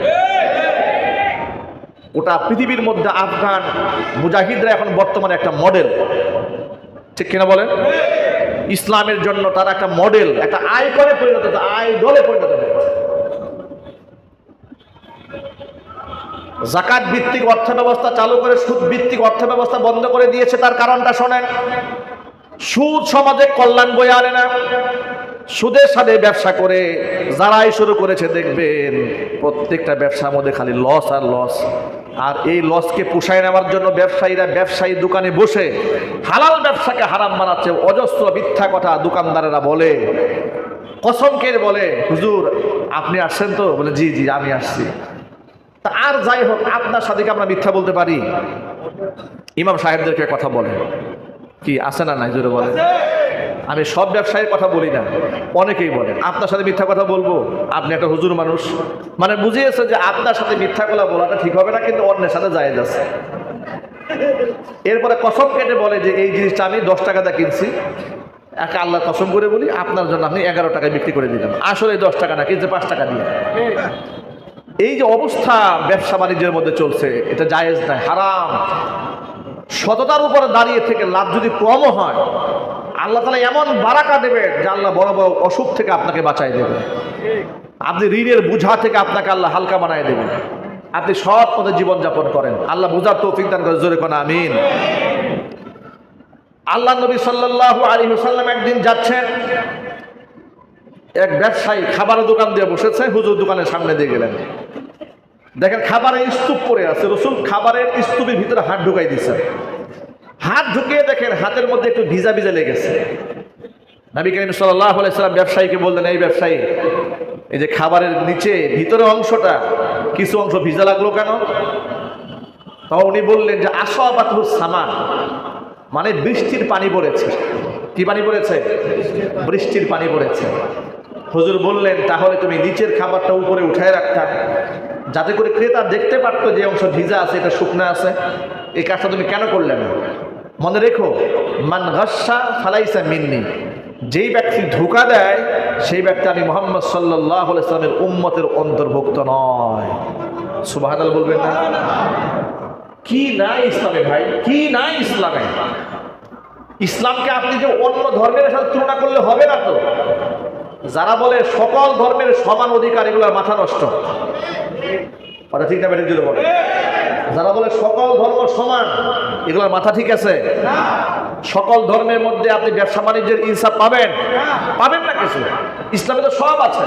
Speaker 1: গোটা পৃথিবীর মধ্যে আফগান মুজাহিদরা এখন বর্তমানে একটা মডেল, ঠিক কিনা বলেন? ইসলামের জন্য তারা একটা মডেল, একটা আইকনে পরিণত, আইডলে পরিণত হয়েছে। জাকাত ভিত্তিক অর্থ ব্যবস্থা চালু করে সুদ ভিত্তিক অর্থ ব্যবস্থা বন্ধ করে দিয়েছে। তার কারণটা শোনেন, সুদ সমাজে কল্যাণ বয়ে আনে না। সুদের সাথে ব্যবসা করে যারাই শুরু করেছে দেখবেন প্রত্যেকটা ব্যবসার মধ্যে খালি লস আর লস। আর এই লসকে পুষায় নেওয়ার জন্য ব্যবসায়ীরা ব্যবসায়ী দোকানে বসে হালাল ব্যবসাকে হারাম বানাচ্ছে। অজস্র মিথ্যা কথা দোকানদারেরা বলে, কসম খেয়ে বলে, হুজুর আপনি আসছেন তো? বলে জি জি আমি আসছি। তা আর যাই হোক, আপনার সাথে কি আমরা মিথ্যা বলতে পারি? ইমাম সাহেবদেরকে কথা বলে, কি আছে না নাই জোরে বলে? আমি সব ব্যবসায়ীর কথা বলি না, অনেকেই বলে আপনার সাথে মিথ্যা কথা বলবো, আপনি একটা হুজুর মানুষ। মানে বুঝিয়েছে যে আপনার সাথে মিথ্যা কথা বলাটা ঠিক হবে না, কিন্তু অন্যের সাথে জায়েজ আছে। এরপরে কসম কেটে বলে যে এই জিনিসটা আমি 10 টাকা দিয়ে কিনছি, একে আল্লাহ কসম করে বলি আপনার জন্য আমি 11 টাকায় বিক্রি করে দিলাম। আসলে 10 টাকা না, কিনছে 5 টাকা দিয়ে। এই যে অবস্থা ব্যবসা বাণিজ্যের মধ্যে চলছে, এটা জায়েজ নয়, হারাম। সততার উপরে দাঁড়িয়ে থেকে লাভ যদি কমও হয়, আল্লাহ তাআলা এমন বারাকা দেবে যে আল্লাহ বড় বড় অসুখ থেকে আপনাকে বাঁচাই দেবে। আপনি ঋণের বোঝা থেকে আপনাকে আল্লাহ হালকা বানায় দেবে। আপনি সৎ পথে জীবনযাপন করেন, আল্লাহ বোঝার তৌফিক দান করে, জোরে কোন আমিন। আল্লাহ নবী সাল্লাল্লাহু আলাইহি ওয়াসাল্লাম একদিন যাচ্ছেন, এক ব্যবসায়ী খাবারের দোকান দিয়ে বসেছে, হুজুর দোকানের সামনে দিয়ে গেলেন, দেখেন খাবারের স্তূপ পড়ে আছে। রসুল খাবারের স্তূপের ভিতরে হাত ঢুকাই দিয়েছে। হাত ঢুকিয়ে দেখেন হাতের মধ্যে একটু ভিজা ভিজা লেগেছে। নবী করিম সাল্লাল্লাহু আলাইহি ওয়াসাল্লাম ব্যবসায়ীকে বললেন, এই ব্যবসায়ী, এই যে খাবারের নিচে ভিতরে অংশটা কিছু অংশ ভিজা লাগলো কেন? তখন উনি বললেন যে আসাবাতুস সামান, মানে বৃষ্টির পানি পড়েছে। কি পানি পড়েছে? বৃষ্টির পানি পড়েছে। হুজুর বললেন তাহলে তুমি নিচের খাবারটা উপরে উঠায় রাখতা, যাতে করে ক্রেতা দেখতে পারতো যে অংশ ভিজা আছে, এটা শুকনা আছে। এই কাজটা তুমি কেন করলে না? মনে রেখো, মান গাসসা ফালাইসা মিন্নি, যেই ব্যক্তি ধোঁকা দেয় সেই ব্যক্তি আমি মুহাম্মদ সাল্লাল্লাহু আলাইহি ওয়াসাল্লামের উম্মতের অন্তর্ভুক্ত নয়। সুবহানাল্লাহ বলবেন না? কি নাই ইসলামে ভাই, কি নাই ইসলামে? ইসলামকে আপনি যে অন্য ধর্মের সাথে তুলনা করলে হবে না তো। যারা বলে সকল ধর্মের সমান অধিকার, এগুলোর মাথা নষ্ট। কথা ঠিক না বেঠিক যদি বলে? যারা বলে সকল ধর্ম সমান, এগুলোর মাথা ঠিক আছে? সকল ধর্মের মধ্যে আপনি ব্যবসা বাণিজ্যের ইনসাফ পাবেন? পাবেন না কিছু। ইসলামে তো সব আছে।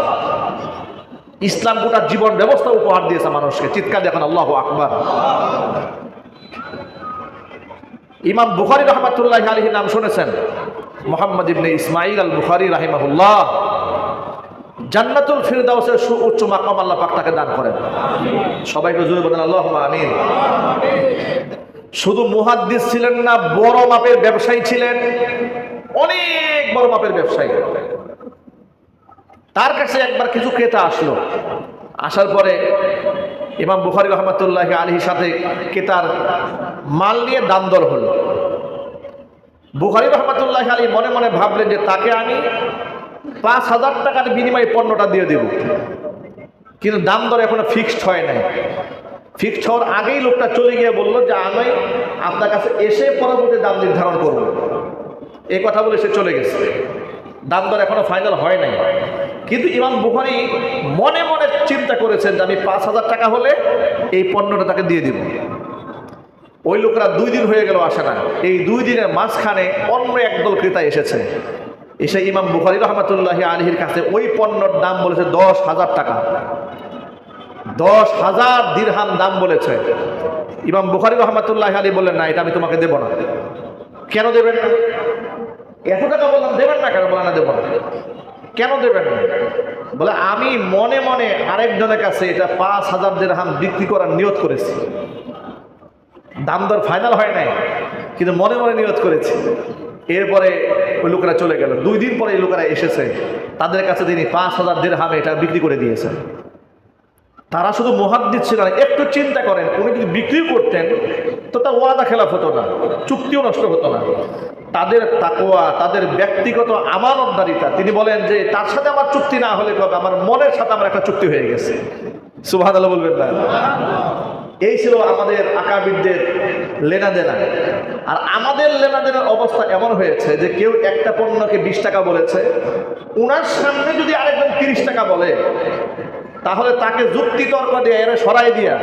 Speaker 1: ইসলাম গোটা জীবন ব্যবস্থা উপহার দিয়েছে মানুষকে। চিৎকার দেখেন আল্লাহু আকবার। ইমাম বুখারী রাহমাতুল্লাহি আলাইহি নাম শুনেছেন? মুহাম্মদ ইবনে ইসমাঈল আল বুখারী রাহিমাহুল্লাহ। জান্নাতুল ফিরদাউসের সুউচ্চ মাকাম আল্লাহ পাক তাকে দান করেন। সবাইকে জোরে বলেন আল্লাহুম্মা আমিন। শুধু মুহাদ্দিস ছিলেন না, বড় মাপের ব্যবসায়ী ছিলেন, অনেক বড় মাপের ব্যবসায়ী। তার কাছে একবার কিছু ক্রেতা আসলো। আসার পরে ইমাম বুখারী রাহমাতুল্লাহি আলাইহির সাথে ক্রেতার মাল নিয়ে দাম দর হলো। বুখারী রাহমাতুল্লাহি আলাইহি মনে মনে ভাবলেন যে তাকে আমি ৫,০০০ টাকার বিনিময়ে পণ্যটা দিয়ে দেব, কিন্তু দাম দর এখনো ফিক্সড হয় নাই। ফিক্সড হওয়ার আগেই লোকটা চলে গিয়ে বললো যে আমি আপনার কাছে এসে পরবর্তী দাম নির্ধারণ করব। এই কথা বলে সে চলে গেছে। দাম দর এখনো ফাইনাল হয় নাই। কিন্তু ইমাম বুখারী মনে মনে চিন্তা করেছেন যে আমি ৫,০০০ টাকা হলে এই পণ্যটা তাকে দিয়ে দিব। ওই লোকরা ২ দিন হয়ে গেল আসে না। এই ২ দিনের মাঝখানে অন্য একদল ক্রেতা এসেছে। এসে ইমাম বুখারী রাহমাতুল্লাহি আলাইহির কাছে ওই পণ্যর দাম বলেছে ১০,০০০ টাকা। ১০,০০০ দিরহাম দাম বলেছে। ইমাম বুখারী রাহমাতুল্লাহি আলাইহি বললেন না, এটা আমি তোমাকে দেব না। কেন দেবেন না? এত টাকা বললাম, দেবেন না কেন? বলে না, দেব না। কেন দেবেন না? বলে আমি মনে মনে আরেকজনের কাছে এটা ৫,০০০ দিরহাম বিক্রি করার নিয়ত করেছি। দাম দর ফাইনাল হয় নাই, কিন্তু মনে মনে নিয়ত করেছি। এরপরে ওই লোকেরা চলে গেল। ২ দিন পরে এই লোকেরা এসেছে। তাদের কাছে তিনি ৫,০০০ দিরহামে এটা বিক্রি করে দিয়েছেন। তারা শুধু মুহাদ্দিস ছিল না। একটু চিন্তা করেন, উনি যদি বিক্রি করতেন তো তার ওয়াদা খেলাফ হতো না, চুক্তিও নষ্ট হতো না। তাদের তাকওয়া, তাদের ব্যক্তিগত আমানতদারিতা, তিনি বলেন যে তার সাথে আমার চুক্তি না হলে কবে, আমার মনের সাথে আমার একটা চুক্তি হয়ে গেছে। সুবহানাল্লাহ বলবেন না? এই ছিল আমাদের আকাবিরদের লেনাদেনা। আর আমাদের লেনাদেনার অবস্থা এমন হয়েছে যে কেউ একটা পণ্যকে ২০ টাকা বলেছে, উনার সামনে যদি আরেকজন ৩০ টাকা বলে, তাহলে তাকে যুক্তি তর্ক দিয়ে এরা সরাই দিয়া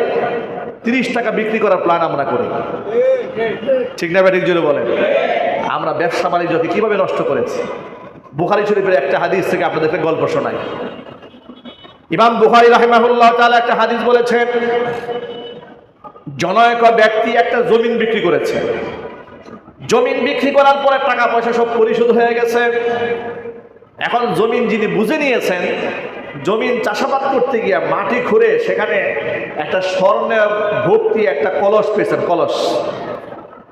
Speaker 1: ৩০ টাকা বিক্রি করার প্ল্যান আমরা করি। ঠিক না ঠিক জোরে বলেন? আমরা ব্যবসা বাণিজ্যকে কিভাবে নষ্ট করেছি। বুখারী শরীফের একটা হাদিস থেকে আপনাদেরকে গল্প শোনাই। ইমাম বুখারী রাহিমাহুল্লাহ তাআলা একটা হাদিস বলেছেন, জনৈক ব্যক্তি একটা জমিন বিক্রি করেছে। জমিন বিক্রি করার পরে টাকা পয়সা সব পরিশোধ হয়ে গেছে। এখন জমিন যিনি বুঝে নিয়েছেন, জমিন চাষাবাদ করতে গিয়ে মাটি খুঁড়ে সেখানে একটা স্বর্ণের ভর্তি একটা কলস পেয়েছেন।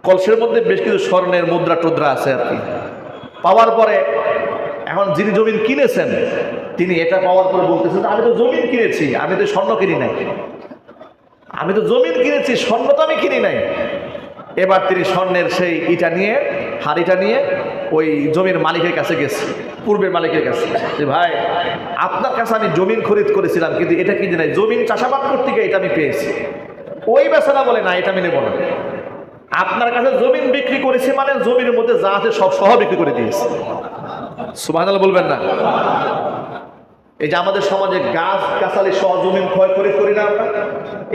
Speaker 1: কলসের মধ্যে বেশ কিছু স্বর্ণের মুদ্রা টুদ্রা আছে আর কি। পাওয়ার পরে এখন যিনি জমিন কিনেছেন, তিনি এটা পাওয়ার পরে বলতেছেন, আমি তো জমিন কিনেছি, আমি তো স্বর্ণ কিনি নাই। আমি তো জমিন কিনেছি, স্বর্ণ তো আমি কিনি নাই। এবার তিনি স্বর্ণের সেই ইটা নিয়ে, হাড়িটা নিয়ে ওই জমির মালিকের কাছে গেছে, পূর্বের মালিকের কাছে, যে ভাই আপনার কাছে আমি জমিন খরিদ করেছিলাম, কিন্তু এটা কিনে নাই, জমিন চাষাবাদ করতে গিয়ে এটা আমি পেয়েছি। ওই বেচারা বলে না, এটা আমি নেব না। আপনার কাছে জমিন বিক্রি করেছি মানে জমির মধ্যে যা আছে সব সহ বিক্রি করে দিয়েছে। সুবহানাল্লাহ বলবেন না? এই যে আমাদের সমাজে গাছ গাছালি সহ জমিন ক্ষয় খরিদ করি না আমরা,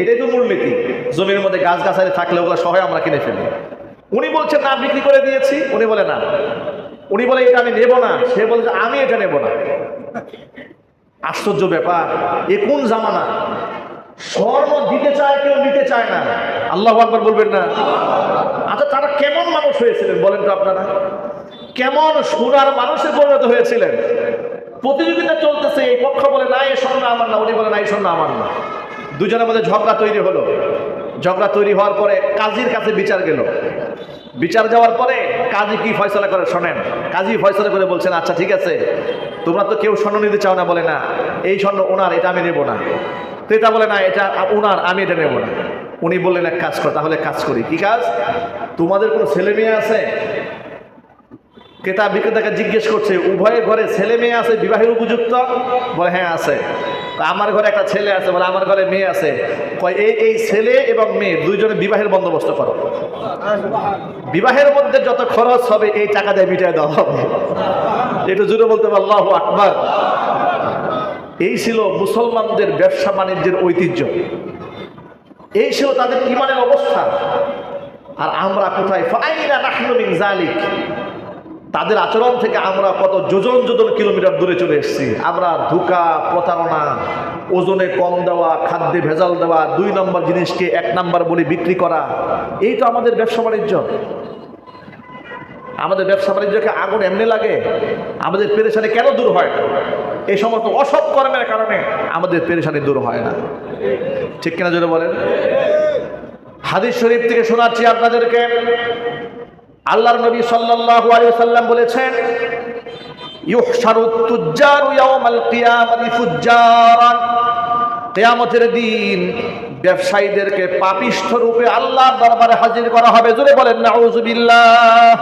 Speaker 1: এটাই তো মূলনীতি। জমির মধ্যে গাছ গাছালি থাকলে ওগুলো সহ আমরা কিনে ফেলি। উনি বলছেন না, বিক্রি করে দিয়েছি। উনি বলে না, উনি বলে এটা আমি নেব না। সে বলছে আমি এটা নেব না। আশ্চর্য ব্যাপার, এ কোন জামানা! স্বর্ণ দিতে চায় কেউ, নিতে চায় না। আল্লাহু আকবার বলবেন না? আচ্ছা, তারা কেমন মানুষ হয়েছিলেন বলেন তো আপনারা? কেমন সোনার মানুষে পরিণত হয়েছিলেন? প্রতিযোগিতা চলতেছে, এই পক্ষ বলে না এই স্বর্ণ আমার না, উনি বলে না এই স্বর্ণ আমার না। দুজনের মধ্যে ঝগড়া তৈরি হলো। ঝগড়া তৈরি হওয়ার পরে কাজীর কাছে বিচার গেল। বিচার যাওয়ার পরে কাজী কি ফয়সালা করে শোনেন। কাজী ফয়সালা করে বলছেন, আচ্ছা ঠিক আছে, তোমরা তো কেউ স্বর্ণ নিতে চাও না, বলে না এই স্বর্ণ ওনার, এটা আমি নেব না। ক্রেতা বলে না এটা ওনার, আমি এটা নেব না। উনি বললেন এক কাজ কর, তাহলে কাজ করি। কি কাজ? তোমাদের কোনো ছেলে মেয়ে আছে? ক্রেতা বিক্রেতাকে জিজ্ঞেস করছে, উভয়ের ঘরে ছেলে মেয়ে আছে বিবাহের উপযুক্ত? বলে হ্যাঁ আছে। আমার ঘরে একটা ছেলে আছে। বলে আমার ঘরে মেয়ে আছে। কয় এই ছেলে এবং মেয়ে দুইজনে বিবাহের বন্দোবস্ত করো। বিবাহের মধ্যে যত খরচ হবে এই টাকা দিয়ে মিটাই দেওয়া হবে। একটু জুড়ে বলতে হবে আল্লাহু আকবার। এই ছিল মুসলমানদের ব্যবসা বাণিজ্যের ঐতিহ্য, এই ছিল তাদের ঈমানের অবস্থা। আর আমরা কোথায়? ফাইনা নাহনু মিন যালিক। তাদের আচরণ থেকে আমরা কত যোজন যোজন কিলোমিটার দূরে চলে এসেছি। আমরা ধোঁকা, প্রতারণা, ওজনে কম দেওয়া, খাদ্যে ভেজাল দেওয়া, 2 নম্বর জিনিসকে 1 নম্বর বলে বিক্রি করা, এই তো আমাদের ব্যবসা বাণিজ্য। আমাদের ব্যবসা বাণিজ্যকে আগুন এমনি লাগে? আমাদের পেরেশানি কেন দূর হয় না? এই সমস্ত অসৎ কর্মের কারণে আমাদের পেরেশানি দূর হয় না। ঠিক কিনা জোরে বলেন? হাদিস শরীফ থেকে শোনাচ্ছি আপনাদেরকে। আল্লাহর নবী সাল্লাল্লাহু আলাইহি ওয়াসাল্লাম বলেছেন, ইউহশারুত তুজ্জারু ইয়াওমাল কিয়ামাতি ফুজ্জারান। কিয়ামতের দিন ব্যবসায়ীদেরকে পাপিষ্ঠ রূপে আল্লাহর দরবারে হাজির করা হবে। জোরে বলেন নাউযুবিল্লাহ।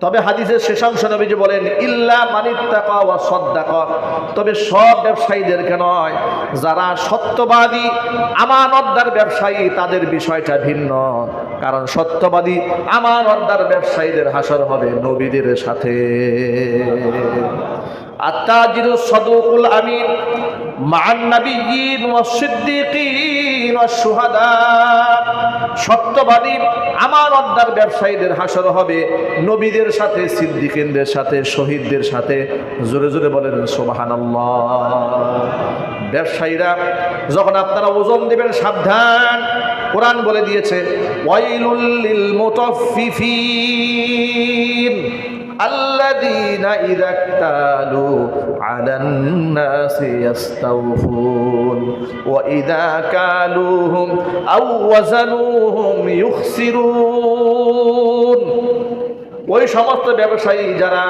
Speaker 1: তবে হাদিসের শেষাংশ নবীজি বলেন, ইল্লা মানিত্তাকা ওয়া সাদ্দাকা। তবে সব ব্যবসায়ীদেরকে নয়, যারা সত্যবাদী আমানতদার ব্যবসায়ী তাদের বিষয়টা ভিন্ন। কারণ সত্যবাদী আমানতদার ব্যবসায়ীদের হাসর হবে নবীদের সাথে। আত-তাজিরুস সাদুকুল আমিন মা'আন নাবিয়্যিন ওয়াস সিদ্দীকিন ওয়াস শুহাদা। সত্যবাদী আমানতদার ব্যবসায়ীদের হাসর হবে নবীদের সাথে, সিদ্দিকিনদের সাথে, শহীদদের সাথে। জোরে জোরে বলেন সুবহানাল্লাহ। ব্যবসায়ীরা যখন আপনারা ওজন দিবেন সাবধান। কোরআন বলে দিয়েছে, ওয়াইলুল লিল মুতাফফিফিন আল্লাযীনা ইযা ইক্তালু আলান নাসি ইস্তাওফুন ওয়া ইযা কালুহুম আও ওয়াজানুহুম ইউখসিরুন। ওই সমস্ত ব্যবসায়ী যারা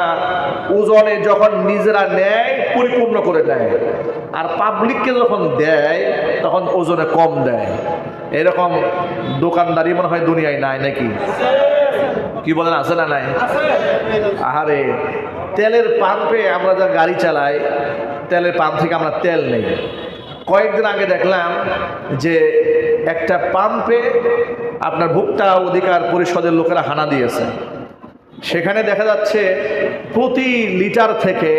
Speaker 1: ওজনে যখন নিজেরা নেয় পরিপূর্ণ করে দেয়, আর পাবলিককে যখন দেয় তখন ওজনে কম দেয়। এরকম দোকানদারি মনে হয় দুনিয়ায় নাই নাকি? কি বলেন, আছে না নাই? আহারে, তেলের পাম্পে আমরা যা গাড়ি চালাই, তেলের পাম্প থেকে আমরা তেল নেই। কয়েকদিন আগে দেখলাম যে একটা পাম্পে আপনার ভোক্তা অধিকার পরিষদের লোকেরা হানা দিয়েছে। সেখানে দেখা যাচ্ছে প্রতি লিটার থেকে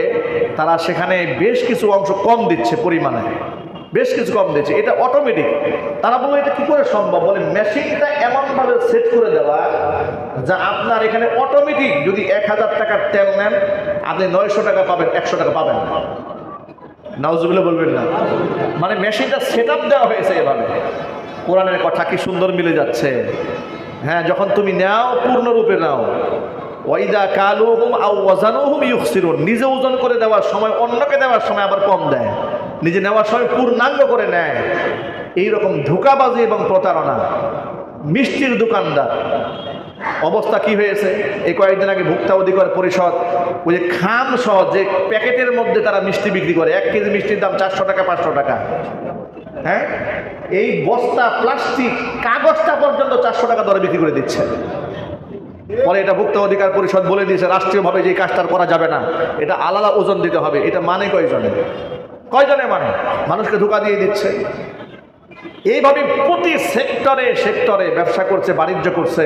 Speaker 1: তারা সেখানে বেশ কিছু অংশ কম দিচ্ছে, পরিমাণে বেশ কিছু কম দিচ্ছে। এটা অটোমেটিক। তারা বলে এটা কি করে সম্ভব? বলে মেশিনটা এমনভাবে সেট করে দেওয়া যা আপনার এখানে অটোমেটিক যদি 1000 টাকার তেল নেন আপনি 900 টাকা পাবেন, 100 টাকা পাবেন না। নাউজুবিল্লাহ বলবেন না? মানে মেশিনটা সেট আপ দেওয়া হয়েছে এভাবে। কোরআনের কথা কি সুন্দর মিলে যাচ্ছে। হ্যাঁ, যখন তুমি নাও পূর্ণরূপে নাও। ওয়াইদা কালুহুম আও ওয়াজানুহুম ইউখসিরুন। নিজে ওজন করে দেওয়ার সময়, অন্যকে দেওয়ার সময় আবার কম দেয়, নিজে নেওয়ার সময় পূর্ণাঙ্গ করে নেয়। এইরকম ধোঁকাবাজি এবং প্রতারণা। মিষ্টির দোকানদার অবস্থা কি হয়েছে? এই কয়েকদিন আগে ভোক্তা অধিকার পরিষদ ওই যে খাম সহ যে প্যাকেটের মধ্যে তারা মিষ্টি বিক্রি করে, 1 কেজি মিষ্টির দাম 400 টাকা 500 টাকা। হ্যাঁ, এই বস্তা প্লাস্টিক কাগজটা পর্যন্ত 400 টাকা দরে বিক্রি করে দিচ্ছে। পরে এটা ভোক্তা অধিকার পরিষদ বলে দিয়েছে রাষ্ট্রীয়ভাবে যে কাজটা করা যাবে না, এটা আলাদা ওজন দিতে হবে। এটা মানে কয়জনে মানে? মানুষকে ধোঁকা দিয়ে দিচ্ছে। এইভাবে প্রতি সেক্টরে সেক্টরে ব্যবসা করছে, বাণিজ্য করছে।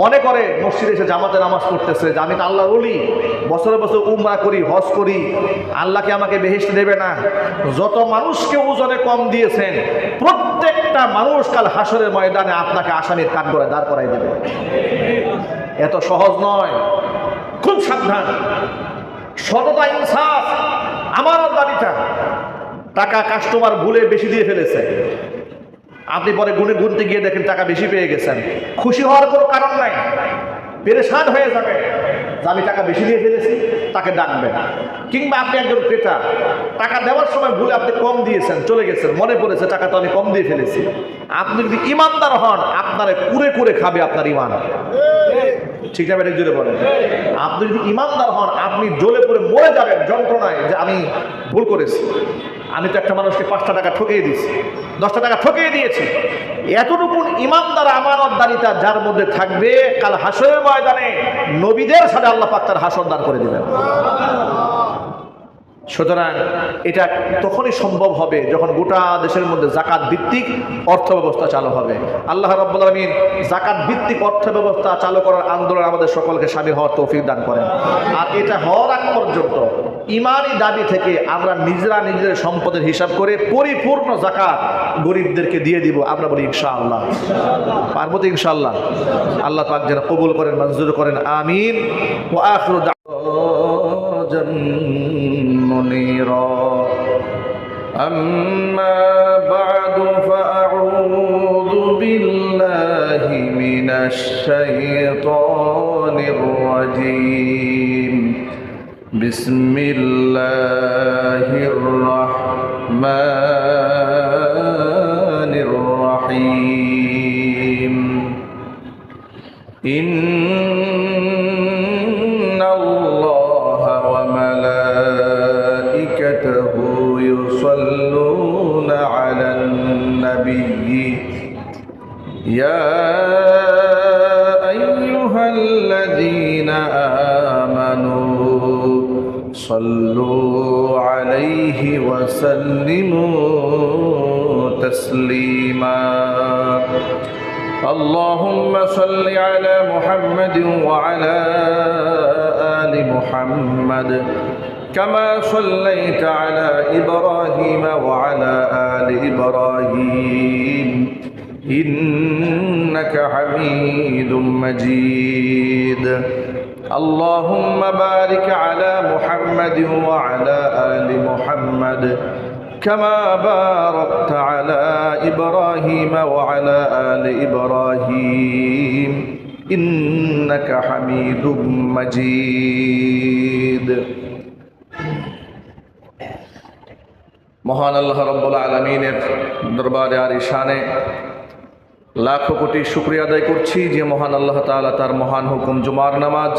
Speaker 1: মনে করে মসজিদে এসে জামাতে নামাজ পড়তেছে যে আমি তো আল্লাহর ওলি, বছরে বছর উমরা করি, হজ করি, আল্লাহকে আমাকে বেহেশত দেবে না। যত মানুষকে ওজনে কম দিয়েছেন প্রত্যেকটা মানুষ কাল হাসরের ময়দানে আপনাকে আসামির কাঠগড়ায় দাঁড় করাই দেবে। এত সহজ নয়, খুব সাবধান। সততা, ইনসাফ, আমানতদারিতা। টাকা কাস্টমার ভুলে বেশি দিয়ে ফেলেছে, আপনি পরে গুনতে গিয়ে দেখেন টাকা বেশি পেয়ে গেছেন। খুশি হওয়ার কোনো কারণ নাই, পেরেশান হয়ে যাবে। যে আমি টাকা বেশি দিয়ে ফেলেছি, তাকে ডাকবেন। কিংবা আপনি একজন ক্রেতা, টাকা দেওয়ার সময় ভুলে আপনি কম দিয়েছেন, চলে গেছেন, মনে পড়েছে টাকা তো আমি কম দিয়ে ফেলেছি। আপনি যদি ইমানদার হন, আপনারে কুরে কুরে খাবে আপনার ইমান। ঠিক না? জোরে বলেন। আপনি যদি ইমানদার হন, আপনি জ্বলে পড়ে মরে যাবেন যন্ত্রণায় যে আমি ভুল করেছি, আমি তো একটা মানুষকে 5টা টাকা ঠকিয়ে দিয়েছি, 10টা টাকা ঠকিয়ে দিয়েছি। এতটুকু ইমানদার আমানতদারিতা যার মধ্যে থাকবে, কাল হাসরের ময়দানে নবীদের সাথে আল্লাহ পাক তার হাসর দান করে দিবেন। সুতরাং এটা তখনই সম্ভব হবে যখন গোটা দেশের মধ্যে জাকাত ভিত্তিক অর্থ ব্যবস্থা চালু হবে। আল্লাহ রাব্বুল আলামিন জাকাত ভিত্তিক অর্থ ব্যবস্থা চালু করার আন্দোলন আমাদের সকলকে শামিল হওয়ার তৌফিক দান করেন। আর এটা হওয়ার আগ পর্যন্ত ইমানি দাবি থেকে আমরা নিজেরা নিজেদের সম্পদের হিসাব করে পরিপূর্ণ জাকাত গরিবদেরকে দিয়ে দিব। আমরা বলি ইনশাআল্লাহ। পারবো তো ইনশাআল্লাহ? আল্লাহ পাক যেন কবুল করেন, মঞ্জুর করেন, আমিন। ওয়া আখিরু منيرا. أما بعد فأعوذ بالله من الشيطان الرجيم. بسم الله الرحمن الرحيم. إن الله وملائكته يصلون على النبي يا أيها الذين آمنوا صلوا عليه وسلموا تسليما. اللهم صل على محمد وعلى آل محمد كما صليت على إبراهيم وعلى آل إبراهيم إنك حميد مجيد. اللهم بارك على محمد وعلى آل محمد كما باركت على إبراهيم وعلى آل إبراهيم إنك حميد مجيد. মহান আল্লাহ রাব্বুল আলামিনের দরবারে আর ঈশানে লাখো কোটি শুকরিয়া আদায় করছি যে মহান আল্লাহ তাআলা তার মহান হুকুম জুমার নামাজ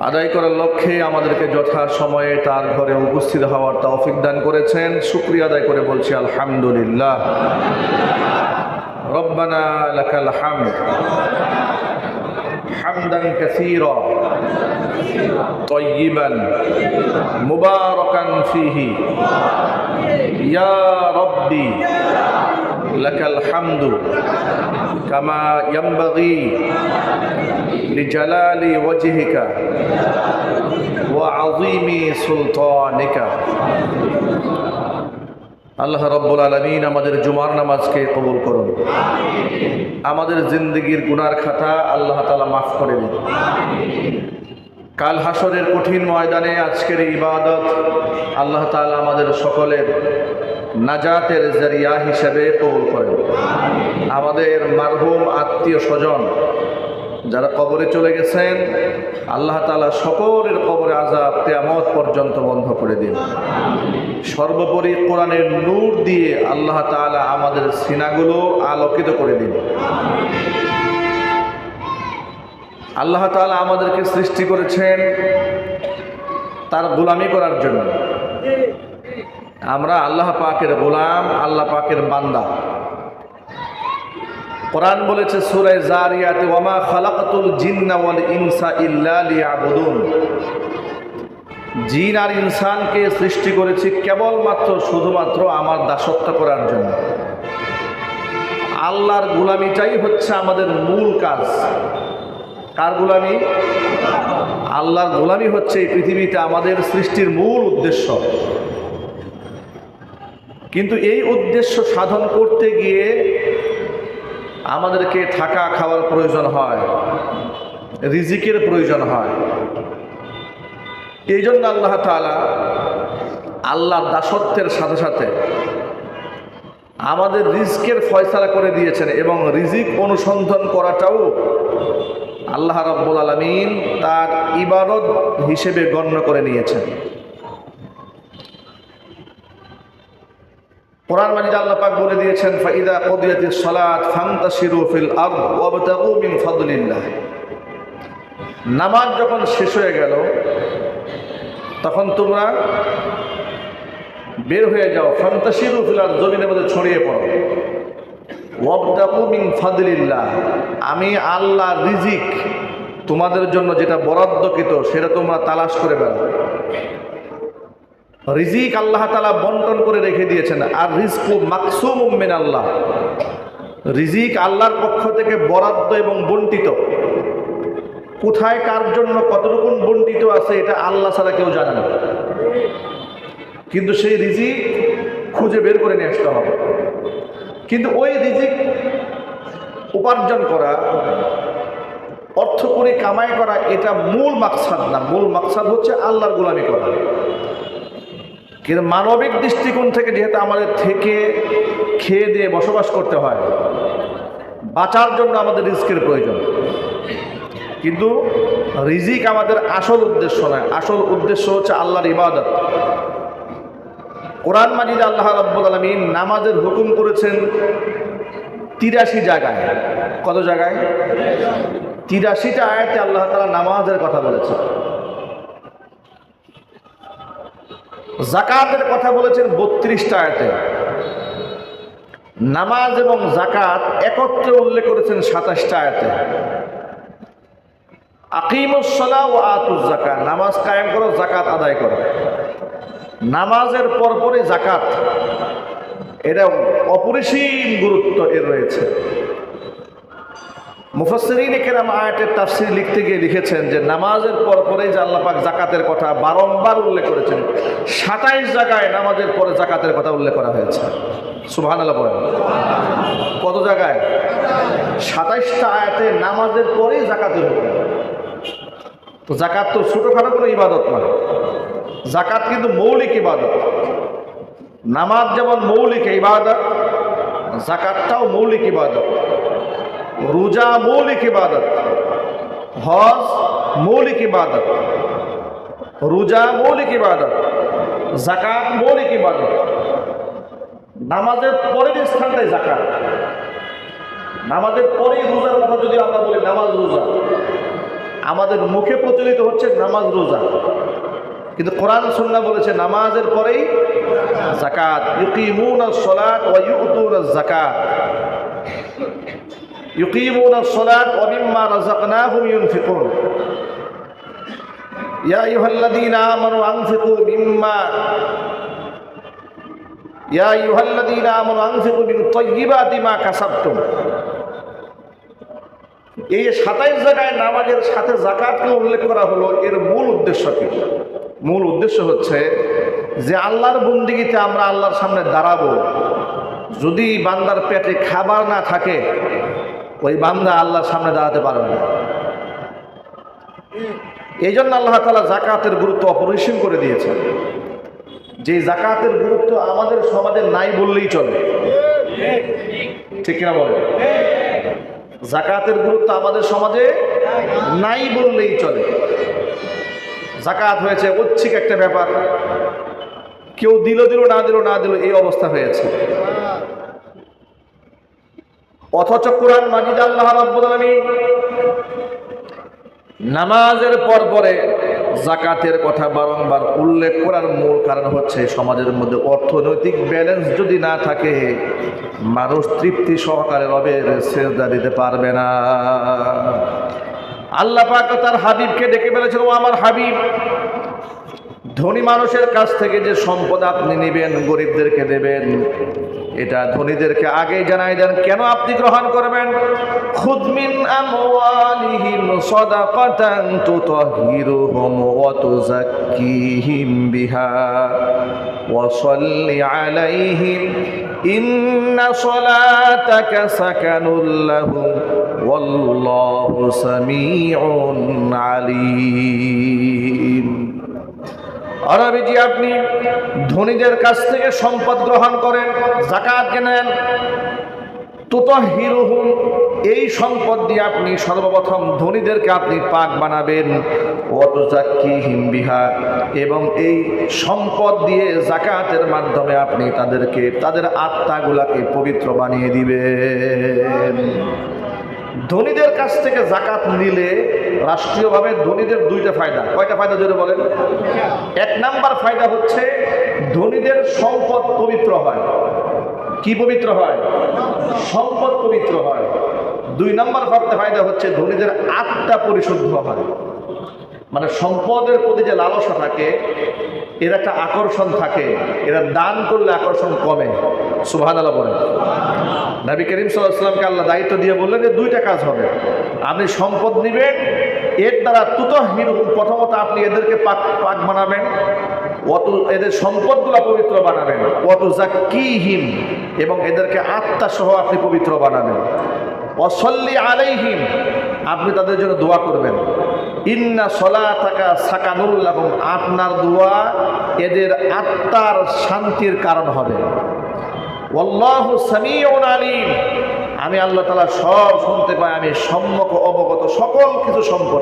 Speaker 1: আদায় করার লক্ষ্যে আমাদেরকে যথা সময়ে তার ঘরে উপস্থিত হওয়ার তৌফিক দান করেছেন। শুকরিয়া আদায় করে বলছি আলহামদুলিল্লাহ। রব্বানা লাকাল হামদ হামদান কাসীরা তাইয়িবান মুবারাকান ফীহি ইয়া রাব্বি লাকাল হামদু কামা ইয়ানবাগি লিজালালি ওয়াজহিকা ওয়া আযীমি সুলতানিকা। আল্লাহ রাব্বুল আলামিন আমাদের জুমার নামাজকে কবুল করুন। আমাদের জিন্দেগির গুনার খাতা আল্লাহ তাআলা মাফ করে দিন। কাল হাসরের কঠিন ময়দানে আজকের ইবাদত আল্লাহ তাআলা আমাদের সকলের নাজাতের জরিয়া হিসেবে কবুল করেন। আমাদের মারহুম আত্মীয় স্বজন যারা কবরে চলে গেছেন, আল্লাহ তাআলা সকলের কবরে আযাব কিয়ামত পর্যন্ত বন্ধ করে দিন। সর্বোপরি কোরআনের নূর দিয়ে আল্লাহ তাআলা আমাদের সিনাগুলো আলোকিত করে দিন। আল্লাহ তাআলা আমাদেরকে সৃষ্টি করেছেন তার গোলামি করার জন্য। আমরা আল্লাহ পাকের গোলাম, আল্লাহ পাকের বান্দা। কোরআন বলেছে সূরা জারিয়াতে, ওয়ামা খালাকাতুল জিন্না ওয়াল ইনসা ইল্লা লিয়াবুদুন। জিন আর ইনসানকে সৃষ্টি করেছি কেবলমাত্র শুধুমাত্র আমার দাসত্ব করার জন্য। আল্লাহর গোলামিটাই হচ্ছে আমাদের মূল কাজ। কার গোলামি? আল্লাহর গোলামি হচ্ছে এই পৃথিবীতে আমাদের সৃষ্টির মূল উদ্দেশ্য। কিন্তু এই উদ্দেশ্য সাধন করতে গিয়ে আমাদেরকে থাকা খাওয়ার প্রয়োজন হয়, রিজিকের প্রয়োজন হয়। এই জন্য আল্লাহ তাআলা আল্লাহর দাসত্বের সাথে সাথে আমাদের রিজিকের ফয়সালা করে দিয়েছেন এবং রিজিক অনুসন্ধান করাটাও আল্লাহ রাব্বুল আলামিন তার ইবাদত হিসেবে গণ্য করে নিয়েছেন। কোরআন মাজিদে আল্লাহ পাক বলে দিয়েছেন, ফাইদা কুদিয়াতিস সালাত ফান্তাশিরু ফিল আরদ ওয়াবতাগু মিন ফাদলিল্লাহ। নামাজ যখন শেষ হয়ে গেল তখন তোমরা বের হয়ে যাও, ফান্তাশিরু ফিল আরদ, জমিনের মধ্যে ছড়িয়ে পড়ো, ওয়াবতাগু মিন ফাদলিল্লাহ, আমি আল্লাহ রিজিক তোমাদের জন্য যেটা বরাদ্দকৃত সেটা তোমরা তালাশ করে বেড়াও। রিজিক আল্লাহ তাআলা বন্টন করে রেখে দিয়েছেন। আর রিজকু মাকসুমুম মিন আল্লাহ, রিজিক আল্লাহর পক্ষ থেকে বরাদ্দ এবং বন্টিত। কোথায় কার জন্য কতটুকুন বন্টিত আছে এটা আল্লাহ ছাড়া কেউ জানে না, কিন্তু সেই রিজিক খুঁজে বের করে নিয়ে আসতে হবে। কিন্তু ওই রিজিক উপার্জন করা, অর্থ করে কামাই করা, এটা মূল মাকসাদ না। মূল মাকসাদ হচ্ছে আল্লাহর গোলামি করা। কিন্তু মানবিক দৃষ্টিকোণ থেকে যেহেতু আমাদের থেকে খেয়ে দিয়ে বসবাস করতে হয়, বাঁচার জন্য আমাদের রিজিকের প্রয়োজন, কিন্তু রিজিক আমাদের আসল উদ্দেশ্য নয়। আসল উদ্দেশ্য হচ্ছে আল্লাহর ইবাদত। কোরআন মাজিদে আল্লাহ রাব্বুল আলামিন নামাজের হুকুম করেছেন 83 জায়গায়। কত জায়গায়? 83টা আয়াতে আল্লাহ তাআলা নামাজের কথা বলেছেন। যাকাতের কথা বলেছেন 32টা আয়াতে। নামাজ এবং যাকাত একত্রে উল্লেখ করেছেন 27টা আয়াতে। আকিমুস সালাহ ওয়া আতুজ যাকাত, নামাজ কায়েম করো, যাকাত আদায় করো। নামাজের পরপরই যাকাত, এটা অপরিসীম গুরুত্ব এর রয়েছে। মুফাসসিরিনে কেরাম আয়াতের তাফসীর লিখতে গিয়ে লিখেছেন যে নামাজের পরপরই যে আল্লাহ পাক যাকাতের কথা বারংবার উল্লেখ করেছেন। 27 জায়গায় নামাজের পরে যাকাতের কথা উল্লেখ করা হয়েছে। সুবহানাল্লাহ বলেন। কত জায়গায়? 27টা আয়াতে নামাজের পরেই যাকাতের হুকুম। তো যাকাত তো ছোটখাটো কোনো ইবাদত না, যাকাত কিন্তু মৌলিক ইবাদত। নামাজ যেমন মৌলিক ইবাদত, যাকাতটাও মৌলিক ইবাদত। রোজা মৌলিক ইবাদত, হজ মৌলিক ইবাদত, রোজা মৌলিক ইবাদত, যাকাত মৌলিক ইবাদত। নামাজের পরের স্থানটাই যাকাত। নামাজের পরেই রোজার কথা যদি আমরা বলি, নামাজ রোজা, আমাদের মুখে প্রচলিত হচ্ছে নামাজ রোজা, কিন্তু কোরআন সুন্নাহ বলেছে নামাজের পরেই যাকাত। ইউকিমুনাস সালাত ওয়া ইউতুনাজ যাকাত, ইউকিমুনাস সালাত ওয়া মিম্মা রাযাকনাহুম ইউনফিকুন। ইয়া আইয়ুহাল্লাযীনা আমানু আনফিকু মিম্মা ইয়া আইয়ুহাল্লাযীনা আমানু আনফিকু মিন তাইয়্যিবাতি মা কাসাবতুম। এই 27 জায়গায় নামাজের সাথে যাকাতকে উল্লেখ করা হলো। এর মূল উদ্দেশ্য কি? মূল উদ্দেশ্য হচ্ছে যে আল্লাহর বন্দিগিতে আমরা আল্লাহর সামনে দাঁড়াবো, যদি বান্দার পেটে খাবার না থাকে ওই বান্দা আল্লাহর সামনে দাঁড়াতে পারবে না। এই জন্য আল্লাহ তাআলা যাকাতের গুরুত্ব অপরিসীম করে দিয়েছেন। যে যাকাতের গুরুত্ব আমাদের সমাজে নাই বললেই চলে, ঠিক কিনা বলেন? যাকাতের গুরুত্ব আমাদের সমাজে নাই বললেই চলে। যাকাত হয়েছে ঐচ্ছিক একটা ব্যাপার, কেউ দিল না দিল এই অবস্থা হয়েছে। অথচ কোরআন মাজিদে আল্লাহ রাব্বুল আলামিন নামাজের পরে যাকাতের কথা বারংবার উল্লেখ করার মূল কারণ হচ্ছে সমাজের মধ্যে অর্থনৈতিক ব্যালেন্স যদি না থাকে মানুষ তৃপ্তি সহকারে রবের সিজদা দিতে পারবে না। আল্লাহ পাক তার হাবিবকে ডেকে বলেছেন, ও আমার হাবিব, ধনী মানুষের কাছ থেকে যে সম্পদ আপনি নেবেন, গরিবদেরকে দেবেন, এটা ধনীদেরকে আগেই জানাই দেন। কেন আপনি গ্রহণ করবেন? খুদ মিন আমওয়ালিহিম সাদাকাতান তুতাহহিরুহুম ওয়া তুযাক্কিহিম বিহা ওয়া সাল্লি আলাইহিম ইন্না সালাতাকা সাকানুল লাহুম ওয়াল্লাহু সামিউন আলীম। আরবিজি, আপনি ধনীদের কাছ থেকে সম্পদ গ্রহণ করেন, যাকাত নেন, তুতাহহিরুহুম, এই সম্পদ দিয়ে আপনি সর্বপ্রথম ধনীদেরকে আপনি পাক বানাবেন, ওয়াতুযাক্কিহিম বিহা, এবং এই সম্পদ দিয়ে যাকাতের মাধ্যমে আপনি তাদেরকে তাদের আত্মাগুলাকে পবিত্র বানিয়ে দিবেন। ধনীদের কাছ থেকে যাকাত নিলে রাষ্ট্রীয়ভাবে ধনীদের দুইটা ফায়দা। কয়টা ফায়দা জোরে বলেন? এক নাম্বার ফায়দা হচ্ছে ধনীদের সম্পদ পবিত্র হয়। কি পবিত্র হয়? সম্পদ পবিত্র হয়। দুই নাম্বার ফায়দা হচ্ছে ধনীদের আত্মা পরিশুদ্ধ হয়। মানে সম্পদের প্রতি যে লালসা থাকে, এর একটা আকর্ষণ থাকে, এরা দান করলে আকর্ষণ কমে। সুবহানাল্লাহ বলেন। নবী করিম সাল্লাল্লাহু আলাইহি ওয়াসাল্লামকে আল্লাহ দায়িত্ব দিয়ে বললেন যে দুইটা কাজ হবে, আপনি সম্পদ নেবেন, এর দ্বারা তুতাহহিরুহুম, প্রথমত আপনি এদেরকে পাক বানাবেন, এদের সম্পদগুলা পবিত্র বানাবেন, ওয়াতুযাক্কিহিম, এবং এদেরকে আত্মা সহ আপনি পবিত্র বানাবেন, ওয়াসাল্লি আলাইহিম, আপনি তাদের জন্য দোয়া করবেন, ইন্না সলাতাকা সাকানুল লাহুম, আপনার দোয়া এদের আত্মার শান্তির কারণ হবে। ওয়াল্লাহু সামিউন আলিম, আমি আল্লাহ তাআলা সব শুনতে পাই, আমি সম্যক অবগত সকল কিছু সম্পর্কে।